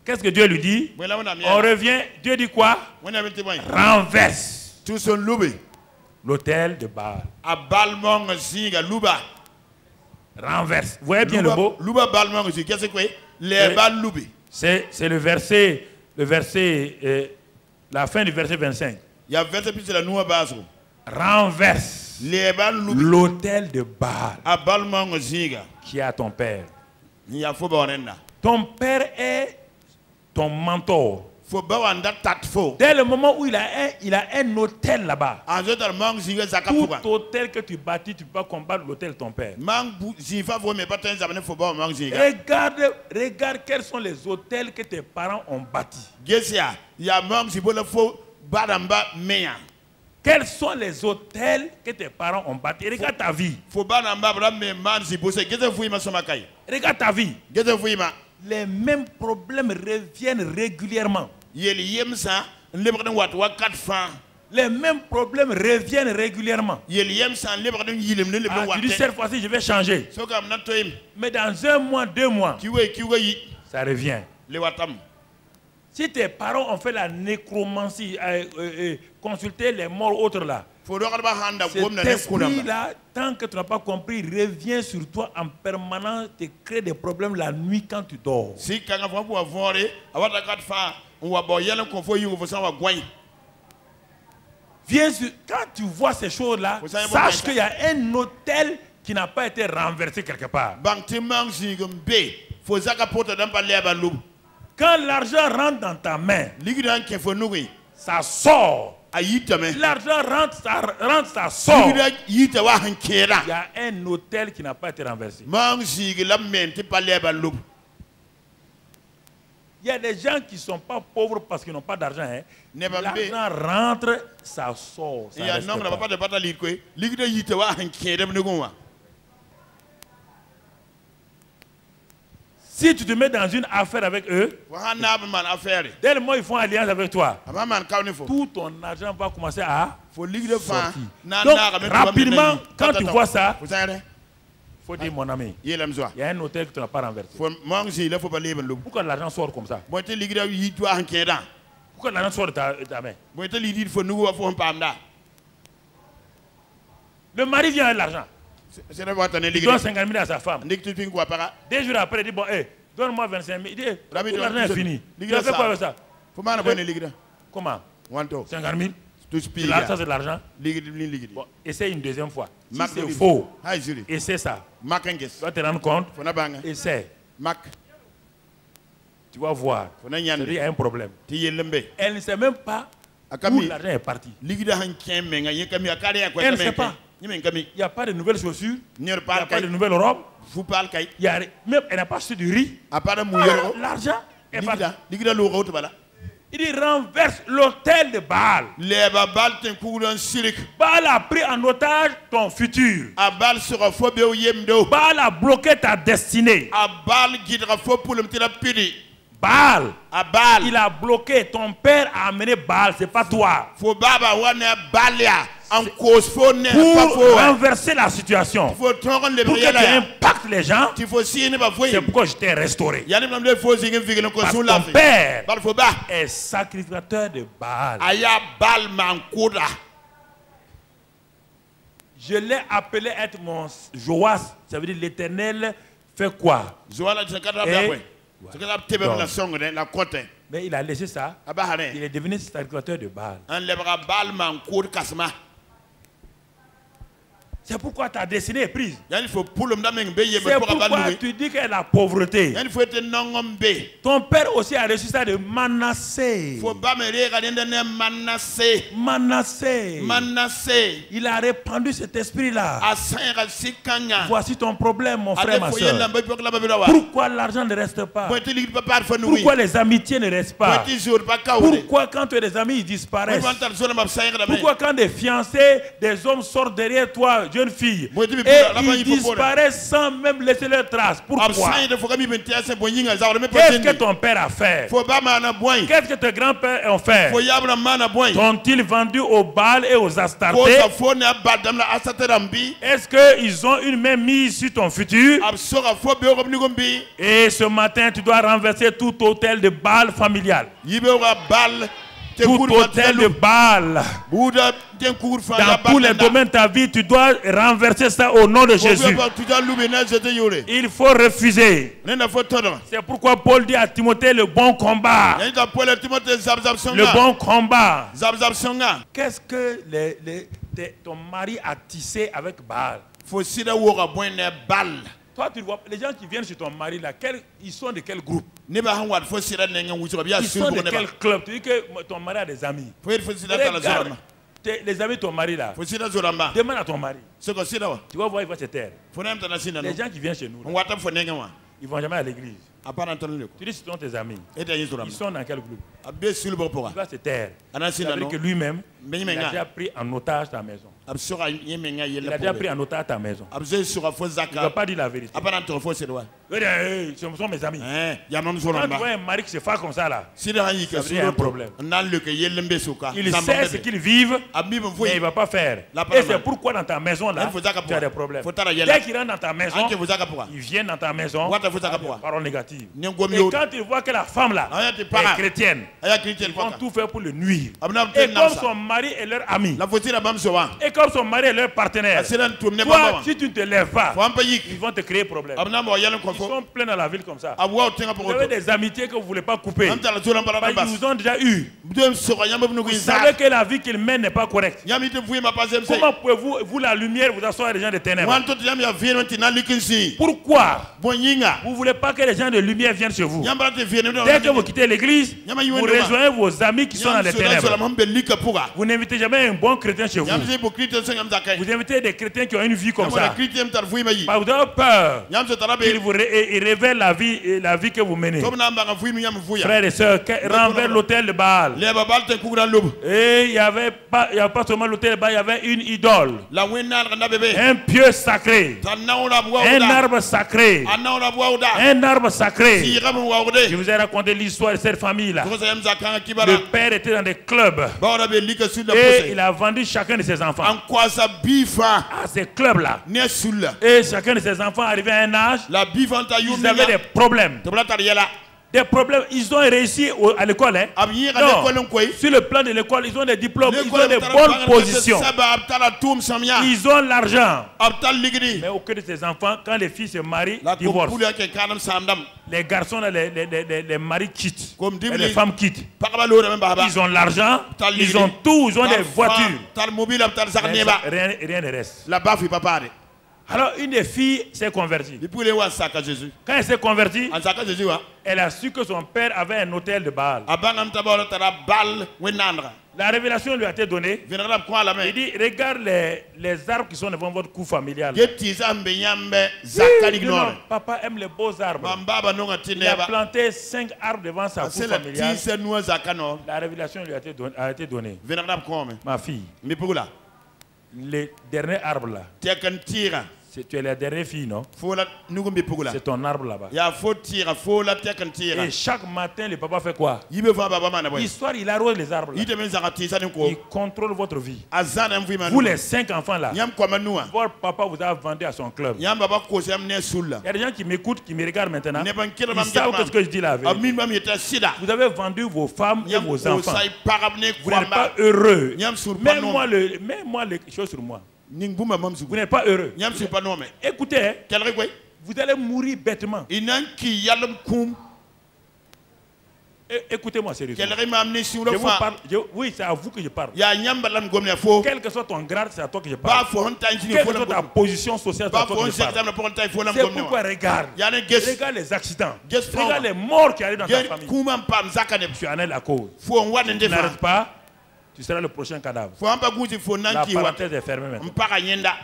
Qu'est-ce que Dieu lui dit? On revient, Dieu dit quoi? Renverse l'autel de Baal. Renverse. Vous voyez bien le mot? C'est le verset... la fin du verset 25. Renverse l'autel de Baal qui est à ton père. Ton père est ton mentor. Dès le moment où il a un autel là-bas, tout autel que tu bâtis, tu peux pas combattre l'autel de ton père. Regarde quels sont les autels que tes parents ont bâtis. Quels sont les autels que tes parents ont bâtis? Regarde ta vie. Regarde ta vie. Les mêmes problèmes reviennent régulièrement. Les mêmes problèmes reviennent régulièrement. Tu dis cette fois-ci je vais changer. Mais dans 1 mois, 2 mois, ça revient. Si tes parents ont fait la nécromancie, consulter les morts autres là, cet esprit-là, tant que tu n'as pas compris, revient sur toi en permanence, te crée des problèmes la nuit quand tu dors. Viens sur, quand tu vois ces choses-là, sache qu'il y a un autel qui n'a pas été renversé quelque part. Quand l'argent rentre dans ta main, ça sort. L'argent rentre, ça sort. Il y a un autel qui n'a pas été renversé. Il Il y a des gens qui ne sont pas pauvres parce qu'ils n'ont pas d'argent. Hein. L'argent rentre, ça sort. Ça reste pas. Si tu te mets dans une affaire avec eux, dès le moment ils font alliance avec toi, tout ton argent va commencer à sortir. Donc, rapidement, quand tu vois ça, il faut dire, mon ami, il y a un hôtel que tu n'as pas renversé. Pourquoi l'argent sort comme ça? Pourquoi l'argent sort de ta main? Le mari vient avec l'argent. Il donne 50 000 à sa femme. 2 jours après, il dit, bon, hey, donne-moi 25 000. Il dit, l'argent est fini. Il a fait quoi avec ça? Comment? 50 000. Ça, c'est de l'argent. Bon, essaye une deuxième fois. Si c'est faux, essaie ça. Tu vas te rendre compte. Essaie. Tu vas voir. Il y a un problème. Elle ne sait même pas où l'argent est parti. Elle ne sait pas. Il n'y a pas de nouvelles chaussures. Il n'y a pas de nouvelles robes. Même elle n'a pas acheté du riz. L'argent est parti. Il dit renverse l'autel de Baal. Baal a pris en otage ton futur. Baal a bloqué ta destinée. Baal, il a bloqué. Ton père a amené Baal, c'est pas toi. Pour renverser la situation, pour que tu impactes les gens, c'est pourquoi je t'ai restauré. Parce que ton père est sacrificateur de Baal. Je l'ai appelé être mon Joas, ça veut dire l'Éternel fait quoi? Mais il a laissé ça. Il est devenu sacrificateur de Baal. C'est pourquoi ta destinée est prise. C'est pourquoi tu dis que la pauvreté. Ton père aussi a reçu ça de Manassé. Manassé. Il a répandu cet esprit-là. Voici ton problème, mon frère, ma soeur. Pourquoi l'argent ne reste pas? Pourquoi les amitiés ne restent pas? Pourquoi quand tu as des amis, ils disparaissent? Pourquoi quand des fiancés, des hommes sortent derrière toi, jeune fille, et ils disparaissent sans même laisser leur trace? Pourquoi? Qu'est-ce que ton père a fait? Qu'est-ce que tes grands-pères ont fait? Sont-ils vendus au Baal et aux Astartés? Est-ce qu'ils ont une même mise sur ton futur? Et ce matin, tu dois renverser tout hôtel de Baal familial. Tout hôtel de Baal. Dans tous les domaines de ta vie, tu dois renverser ça au nom de Jésus. Il faut refuser. C'est pourquoi Paul dit à Timothée le bon combat. Le bon combat. Qu'est-ce que ton mari a tissé avec Baal? Toi, tu vois, les gens qui viennent chez ton mari, là, ils sont de quel groupe? Ils sont de quel club? Tu dis que ton mari a des amis. Regarde, les amis de ton mari, là, demande à ton mari. Tu vas voir, il va se taire. Les gens qui viennent chez nous, là, ils ne vont jamais à l'église. Tu dis ce sont tes amis. Ils sont dans quel groupe? Il va se taire. C'est-à-dire que lui-même, il a déjà pris en otage ta maison. Il a déjà pris en otage ta maison. Il ne va pas dire la vérité. Ce sont mes amis. Quand tu vois un mari qui se fait comme ça, là, ça veut dire un problème. Il sait ce qu'ils vivent, mais il ne va pas faire. Et c'est pourquoi dans ta maison, là, tu as des problèmes. Dès qu'il rentre dans ta maison, il vient dans ta maison, parole négative. Et quand il voit que la femme, là, est chrétienne, ils vont tout faire pour le nuire. Et comme son mari est leur ami, et comme son mari est leur partenaire, toi, si tu ne te lèves pas, ils vont te créer problème. Ils sont pleins dans la ville comme ça. Vous avez des amitiés que vous ne voulez pas couper. Parce qu'ils vous ont déjà eu. Vous savez que la vie qu'ils mènent n'est pas correcte. Comment pouvez-vous, vous la lumière, vous asseoir des gens de ténèbres? Pourquoi vous ne voulez pas que les gens de lumière viennent chez vous? Dès que vous quittez l'église, vous rejoignez vos amis qui sont dans les ténèbres. Vous Vous n'invitez jamais un bon chrétien chez vous. Vous invitez des chrétiens qui ont une vie comme ça. Vous avez peur qu'il vous révèle la vie que vous menez. Frères et sœurs, renvers l'autel de Baal. Et il n'y avait pas seulement l'autel de Baal, il y avait une idole. Un pieu sacré. Un arbre sacré. Un arbre sacré. Je vous ai raconté l'histoire de cette famille-là. Le père était dans des clubs. Et il a vendu chacun de ses enfants à ces clubs-là. Et chacun de ses enfants arrivait à un âge, ils avaient des problèmes. Ils ont réussi à l'école. Hein? Sur le plan de l'école, ils ont des diplômes, ils ont des bonnes positions. Ils ont l'argent. Mais aucun de ces enfants, quand les filles se marient, divorcent. Les garçons, les maris quittent. Et les femmes quittent. Ils ont l'argent, ils ont tout, ils ont des voitures. Rien ne reste. Alors une des filles s'est convertie. Quand elle s'est convertie, elle a su que son père avait un hôtel de Baal. La révélation lui a été donnée. Il dit, regarde les arbres qui sont devant votre cou familial. Non, papa aime les beaux arbres. Il a planté 5 arbres devant sa cour familiale. La révélation lui a été donnée. Ma fille, les derniers arbres là. Tu es la dernière fille, non? C'est ton arbre là-bas. Et chaque matin, le papa fait quoi? L'histoire, il arrose les arbres là. Il contrôle votre vie. Vous les 5 enfants là, votre papa vous a vendu à son club. Il y a des gens qui m'écoutent, qui me regardent maintenant. Ils savent ce que je dis là. Vous avez vendu vos femmes et vos enfants. Vous n'êtes pas heureux. Mets-moi les choses sur moi. Vous n'êtes pas heureux. Écoutez, vous allez mourir bêtement. Écoutez-moi sérieusement. Je vous parle, oui, c'est à vous que je parle. Quel que soit ton grade, c'est à toi que je parle. Quelle que soit ta position sociale, c'est à toi que je parle. C'est pourquoi regarde les accidents. Regarde les morts qui arrivent dans ta famille. Tu en es la cause. Tu n'arrêtes pas. Tu seras le prochain cadavre. La parenthèse est fermée maintenant.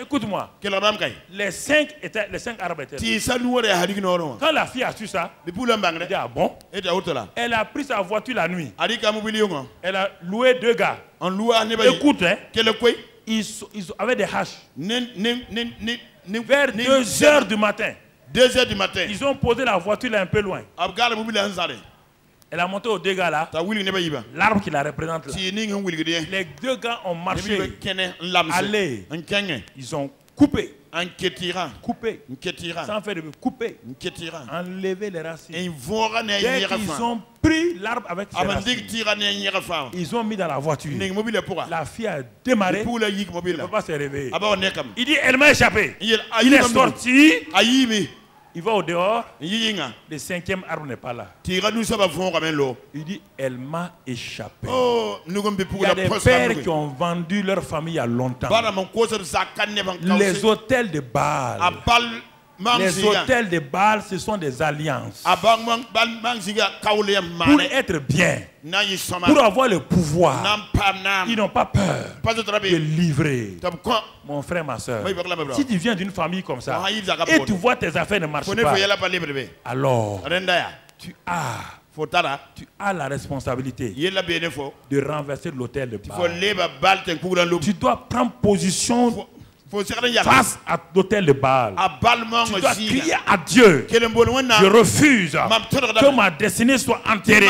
Écoute-moi. Les 5 arbres étaient là. Quand la fille a su ça, elle dit ah bon? Elle a pris sa voiture la nuit. Elle a loué 2 gars. Écoute, hein, ils avaient des haches. Vers 2 heures du matin. Ils ont posé la voiture là un peu loin. Elle a monté aux 2 gars là. L'arbre qui la représente là. Les 2 gars ont marché. Allez. Ils ont coupé. Coupé. Sans faire de coupé. Enlever les racines. Dès qu'ils ont pris l'arbre avec ses racines, ils ont mis dans la voiture. La fille a démarré. Le papa s'est réveillé. Il dit elle m'a échappé. Il est sorti. Il va au dehors, le 5e arbre n'est pas là. Il dit, elle m'a échappé. Il y a des pères qui ont vendu leur famille il y a longtemps. Les hôtels de Baal. Les hôtels de Baal, ce sont des alliances. Pour être bien, pour avoir le pouvoir, ils n'ont pas peur de livrer. Mon frère, ma soeur, si tu viens d'une famille comme ça et tu vois tes affaires ne marchent pas, alors tu as la responsabilité de renverser l'autel de Baal. Tu dois prendre position face à l'autel de Baal. Tu dois crier à Dieu. Je refuse que ma destinée soit enterrée.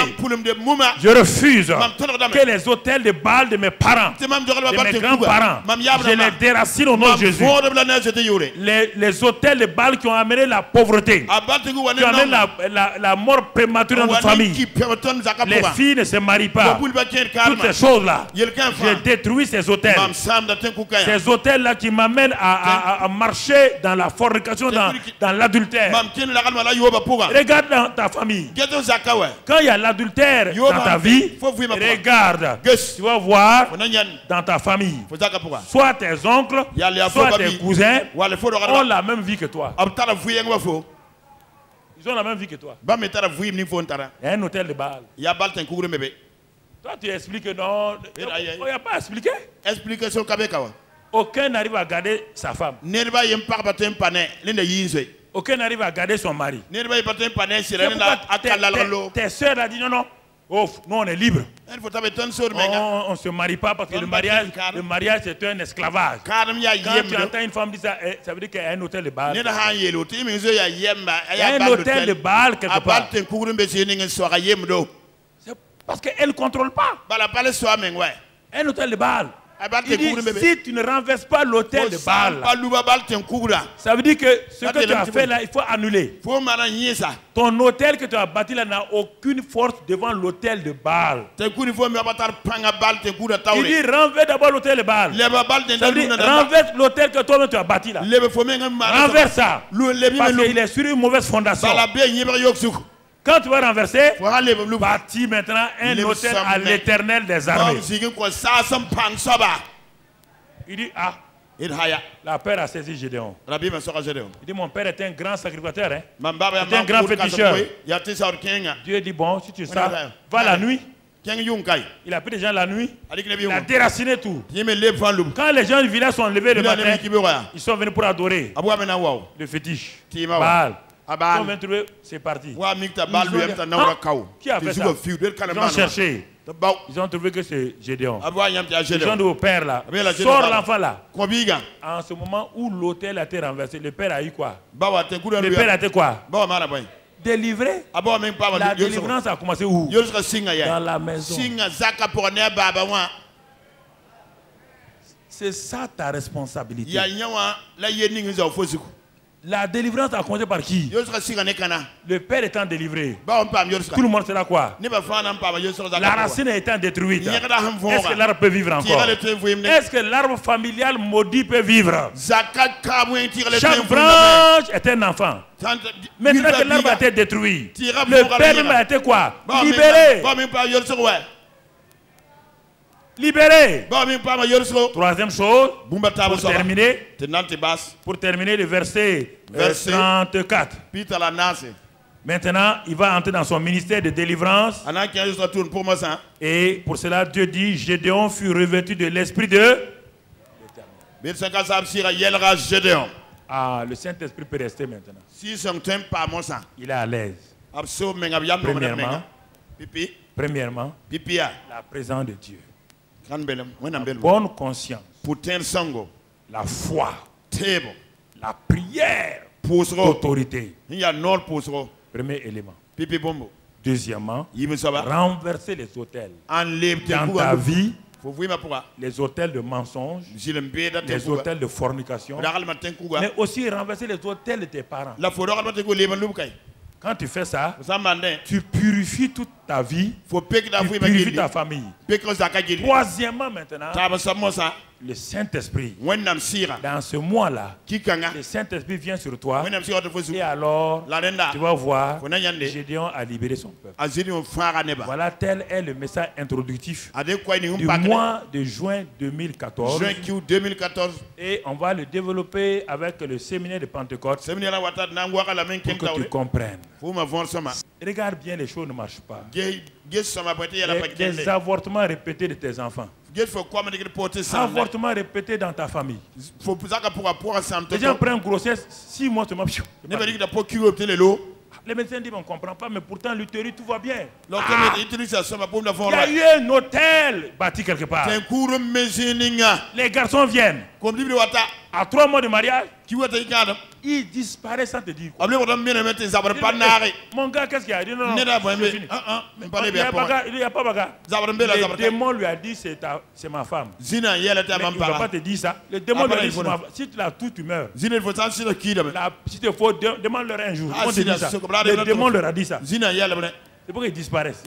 Je refuse que les autels de Baal de mes parents, de mes grands-parents, je les déracine au nom de Jésus. Les autels de Baal qui ont amené la pauvreté, qui ont amené la mort prématurée dans notre famille. Les filles ne se marient pas. Toutes ces choses-là, j'ai détruit ces autels. Ces autels-là qui m'amènent à marcher dans la fornication, dans l'adultère. Regarde dans ta famille. Quand il y a l'adultère dans ta vie, regarde. Tu vas voir dans ta famille. Soit tes oncles, soit tes cousins ont la même vie que toi. Ils ont la même vie que toi. Il y a un hôtel de Baal. Toi, tu expliques que non. Il n'y a pas à expliquer. Explication kabekawa. Aucun n'arrive à garder sa femme. Nerba yem par batem pane lende yinze. Aucun n'arrive à garder son mari. Nerba yem batem pane sirene na akalalalo. Tes sœurs a dit non, non. Oh, nous on est libre. On ne se marie pas parce que le mariage c'est un esclavage. Quand tu entends une femme dire ça, ça veut dire qu'il y a un hôtel de Baal. Il y a un hôtel de Baal quelque part. C'est parce qu'elle ne contrôle pas. Un hôtel de Baal. Il dit, si tu ne renverses pas l'hôtel de Baal, ça veut dire que ce que tu as fait là, il faut annuler. Ton hôtel que tu as bâti là n'a aucune force devant l'hôtel de Baal. Il dit, renverse d'abord l'hôtel de Baal. Ça veut dire, renverse l'hôtel que toi-même tu as bâti là. Renverse ça. Parce qu'il est sur une mauvaise fondation. Quand tu vas renverser, bâtis maintenant un hôtel à l'Éternel des armées. Il dit, ah, la père a saisi Gédéon. Il dit, mon père était un grand sacrificateur, hein? Était un grand féticheur. Dieu dit, bon, si tu sais, va la nuit. Il a pris des gens la nuit, il a déraciné tout. Quand les gens du village sont levés le matin, ils sont venus pour adorer le fétiche. Baal. Ils ont trouvé, c'est parti. Qui a fait ça? Ils ont cherché. Ils ont trouvé que c'est Gédéon. Les gens de vos pères là. Sors l'enfant là. En ce moment où l'hôtel a été renversé, le père a eu quoi? Le père a été quoi? Délivré. La délivrance a commencé où? Dans la maison. C'est ça ta responsabilité. La délivrance a commencé par qui? Le père étant délivré. Tout le monde sera quoi? La racine étant détruite. Est-ce que l'arbre peut vivre encore? Est-ce que l'arbre familial maudit peut vivre? Chaque branche est un enfant. Maintenant que l'arbre a été détruit, le père a été quoi? Libéré. Libéré. Troisième chose, pour terminer le verset 34. Maintenant, il va entrer dans son ministère de délivrance. Et pour cela, Dieu dit, Gédéon fut revêtu de l'esprit de l'Éternel. Ah, le Saint-Esprit peut rester maintenant. Il est à l'aise. Premièrement, la présence de Dieu. La bonne conscience, la foi, la prière, l'autorité. Premier élément. Deuxièmement, renverser les hôtels. Dans ta vie, les hôtels de mensonges, les hôtels de fornication, mais aussi renverser les hôtels de tes parents. Quand tu fais ça, tu purifies toute ta vie, tu purifies ta famille. Troisièmement maintenant, le Saint-Esprit, dans ce mois-là, le Saint-Esprit vient sur toi et alors tu vas voir, Gédéon a libéré son peuple. Voilà, tel est le message introductif du mois de juin 2014 et on va le développer avec le séminaire de Pentecôte pour que tu comprennes. Regarde bien, les choses ne marchent pas. Des avortements répétés de tes enfants. Avortements répétés dans ta famille. Les gens prennent grossesse 6 mois seulement. Les médecins disent on ne comprend pas, mais pourtant l'utérus tout va bien. Il y a eu un hôtel bâti quelque part. Les garçons viennent. À 3 mois de mariage, ils disparaissent sans te dire quoi. Mon gars, qu'est-ce qu'il a dit? Non, c'est fini. Il n'y a pas bagarre. Le démon lui a dit c'est ma femme. Mais il ne va pas te dire ça. Le démon lui a dit si tu l'as tout, tu meurs. Si tu faut, demande-leur un jour. On te dit ça. Le démon leur a dit ça. C'est pour qu'ils disparaissent.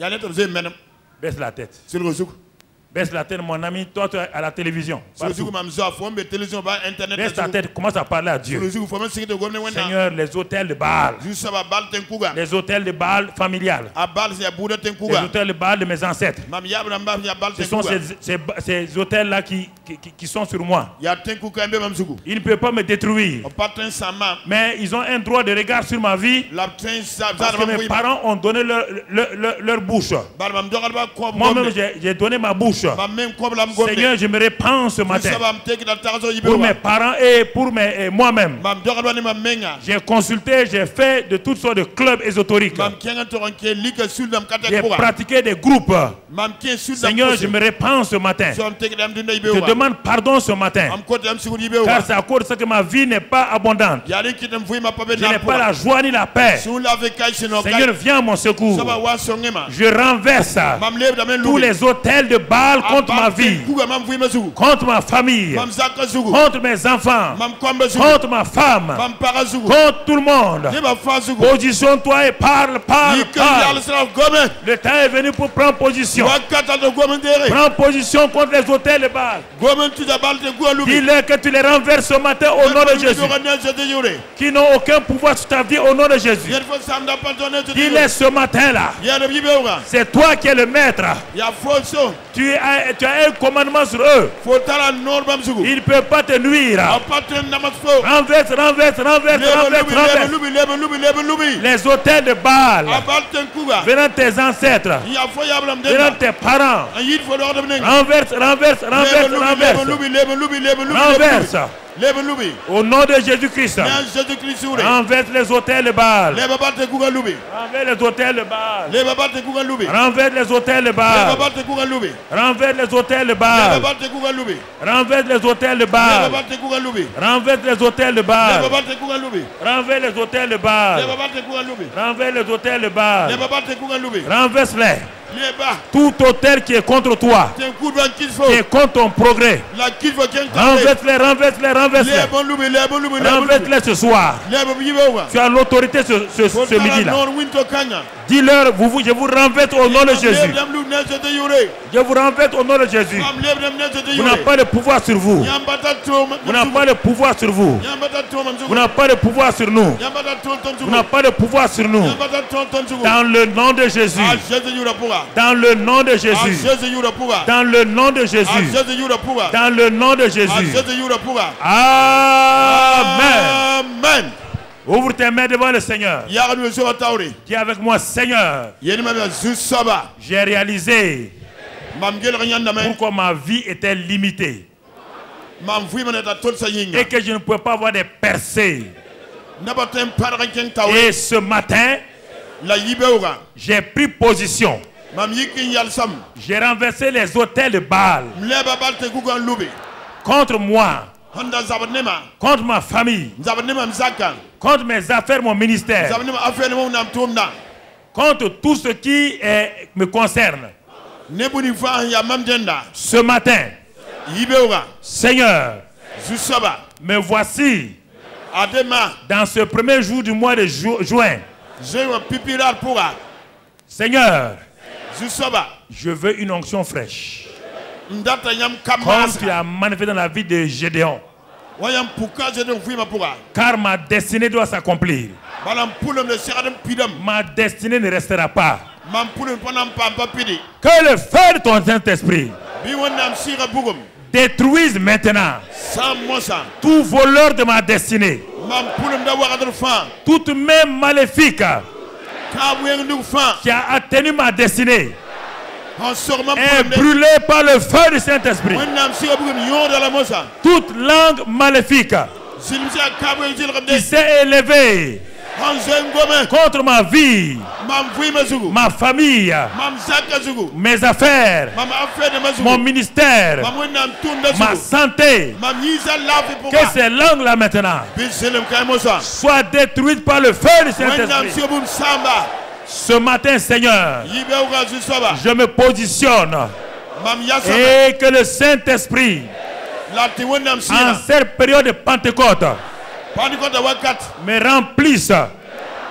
Baisse la tête. Baisse la tête, mon ami, toi tu es à la télévision. Baisse ta tête, commence à parler à Dieu. Seigneur, les hôtels de Baal. Les hôtels de Baal familial. Les hôtels de Baal de mes ancêtres. Ce sont ces hôtels-là qui sont sur moi. Ils ne peuvent pas me détruire. Mais ils ont un droit de regard sur ma vie. Parce que mes parents ont donné leur bouche. Moi-même, j'ai donné ma bouche. Seigneur, je me répands ce matin pour mes parents et pour moi-même. J'ai consulté, j'ai fait de toutes sortes de clubs ésotériques. J'ai pratiqué des groupes. Seigneur, je me répands ce matin. Je te demande pardon ce matin. Car c'est à cause de ça que ma vie n'est pas abondante. Je n'ai pas la joie ni la paix. Seigneur, viens à mon secours. Je renverse tous les hôtels de Baal contre ma vie, contre ma famille, contre mes enfants, contre ma femme, contre tout le monde. Positionne-toi et parle. Le temps est venu pour prendre position. Prends position contre les hôtels de Baal. Dis-leur que tu les renverses ce matin au nom de Jésus. Qui n'ont aucun pouvoir sur ta vie au nom de Jésus. Dis-leur ce matin-là. C'est toi qui es le maître. Tu as un commandement sur eux. Ils ne peuvent pas te nuire. Renverse. Les hôtels de Baal venant tes ancêtres, venant tes parents. Renverse. Au nom de Jésus-Christ. Renverse les hôtels de Baal. Renverse les hôtels de Baal. Renverse les hôtels de Baal. Renverse les hôtels de Baal. Renverse les hôtels de Baal. Renverse les hôtels de Baal. Renverse les hôtels de Baal. Renverse les hôtels de Baal. Renverse-les. Tout hôtel qui est contre toi, qui est contre ton progrès, renverse-les. Renverse-les ce soir. Tu as l'autorité ce midi-là. Dis-leur, je vous renverse au nom de Jésus. Je vous renverse au nom de Jésus. Vous n'avez pas de pouvoir sur vous. Vous n'avez pas de pouvoir sur vous. Vous n'avez pas de pouvoir sur nous. Vous n'avez pas de pouvoir sur nous. Dans le nom de Jésus. Dans le nom de Jésus. Dans le nom de Jésus. Dans le nom de Jésus. Amen. Ouvre tes mains devant le Seigneur. Dis avec moi, Seigneur. J'ai réalisé pourquoi ma vie était limitée. Et que je ne pouvais pas avoir des percées. Et ce matin, j'ai pris position. J'ai renversé les hôtels de Baal contre moi, contre ma famille, contre mes affaires, mon ministère, contre tout ce qui me concerne. Ce matin, Seigneur, me voici dans ce premier jour du mois de juin. Seigneur, je veux une onction fraîche. Comme tu as manifesté dans la vie de Gédéon. Car ma destinée doit s'accomplir. Ma destinée ne restera pas. Que le feu de ton Saint-Esprit détruise maintenant tout voleur de ma destinée. Toute main maléfique qui a atteint ma destinée est brûlée par le feu du Saint-Esprit. Toute langue maléfique qui s'est élevée contre ma vie, ma famille, mes affaires, mon ministère, ma santé, que ces langues-là maintenant soient détruites par le feu du Saint-Esprit. Ce matin, Seigneur, je me positionne et que le Saint-Esprit, en cette période de Pentecôte, me remplisse,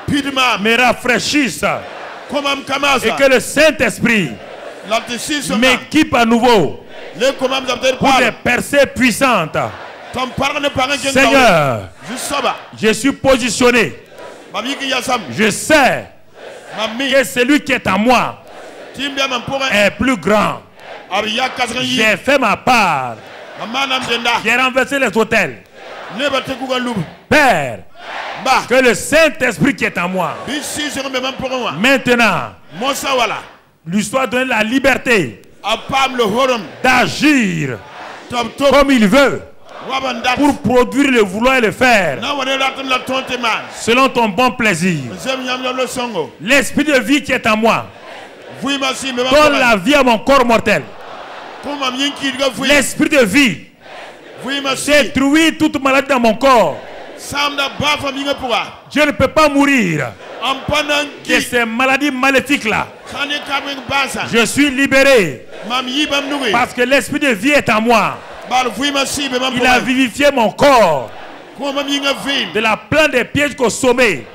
me rafraîchisse, et que le Saint-Esprit m'équipe à nouveau pour des percées puissantes. Seigneur, je suis positionné. Je sais que celui qui est en moi est plus grand. J'ai fait ma part. J'ai renversé les autels. Père, que le Saint-Esprit qui est en moi, maintenant, lui soit donné la liberté d'agir comme il veut pour produire le vouloir et le faire selon ton bon plaisir. L'esprit de vie qui est en moi donne la vie à mon corps mortel. L'esprit de vie détruit toute maladie dans mon corps. Je ne peux pas mourir de ces maladies maléfiques là. Je suis libéré parce que l'esprit de vie est en moi. Il a vivifié mon corps de la plante des pièges qu'au sommet.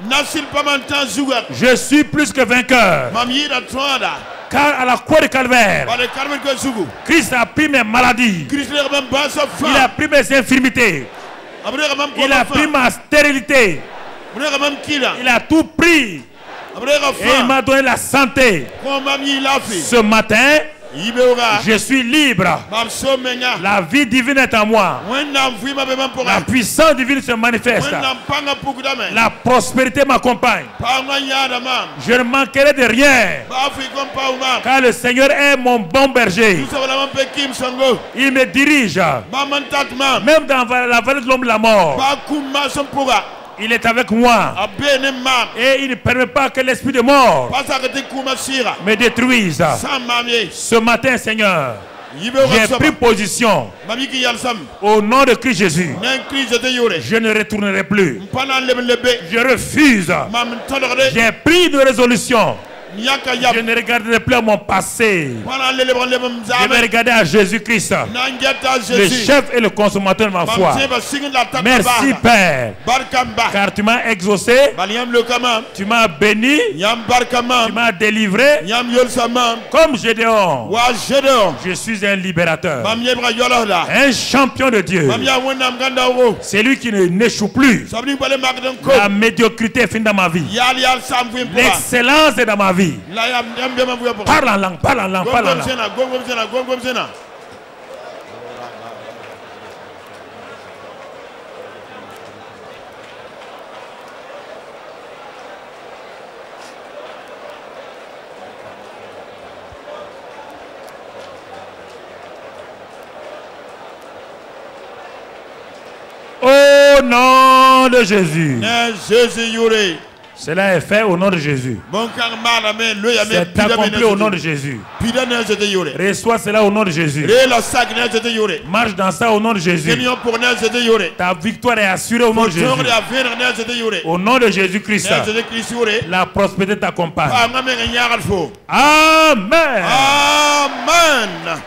Je suis plus que vainqueur. Car à la croix de Calvaire, Christ a pris mes maladies. Il a pris mes infirmités. Il a pris ma stérilité. Il a tout pris. Et il m'a donné la santé. Ce matin, je suis libre. La vie divine est en moi. La puissance divine se manifeste. La prospérité m'accompagne. Je ne manquerai de rien. Car le Seigneur est mon bon berger. Il me dirige. Même dans la vallée de l'homme de la mort, il est avec moi. Et il ne permet pas que l'esprit de mort me détruise. Ce matin, Seigneur, j'ai pris position au nom de Christ Jésus. Je ne retournerai plus. Je refuse. J'ai pris une résolution. Je ne regarderai plus à mon passé. Je vais regarder à Jésus-Christ, le chef et le consommateur de ma foi. Merci Père, car tu m'as exaucé, tu m'as béni, tu m'as délivré. Comme Gédéon, je suis un libérateur, un champion de Dieu. C'est lui qui n'échoue plus. La médiocrité est finie dans ma vie. L'excellence est dans ma vie. Parle en langue, parle en langue, parle en langue. Au nom de Jésus. Cela est fait au nom de Jésus. C'est accompli au nom de Jésus. Reçois cela au nom de Jésus. Marche dans ça au nom de Jésus. Ta victoire est assurée au nom de Jésus. Au nom de Jésus-Christ, la prospérité t'accompagne. Amen. Amen.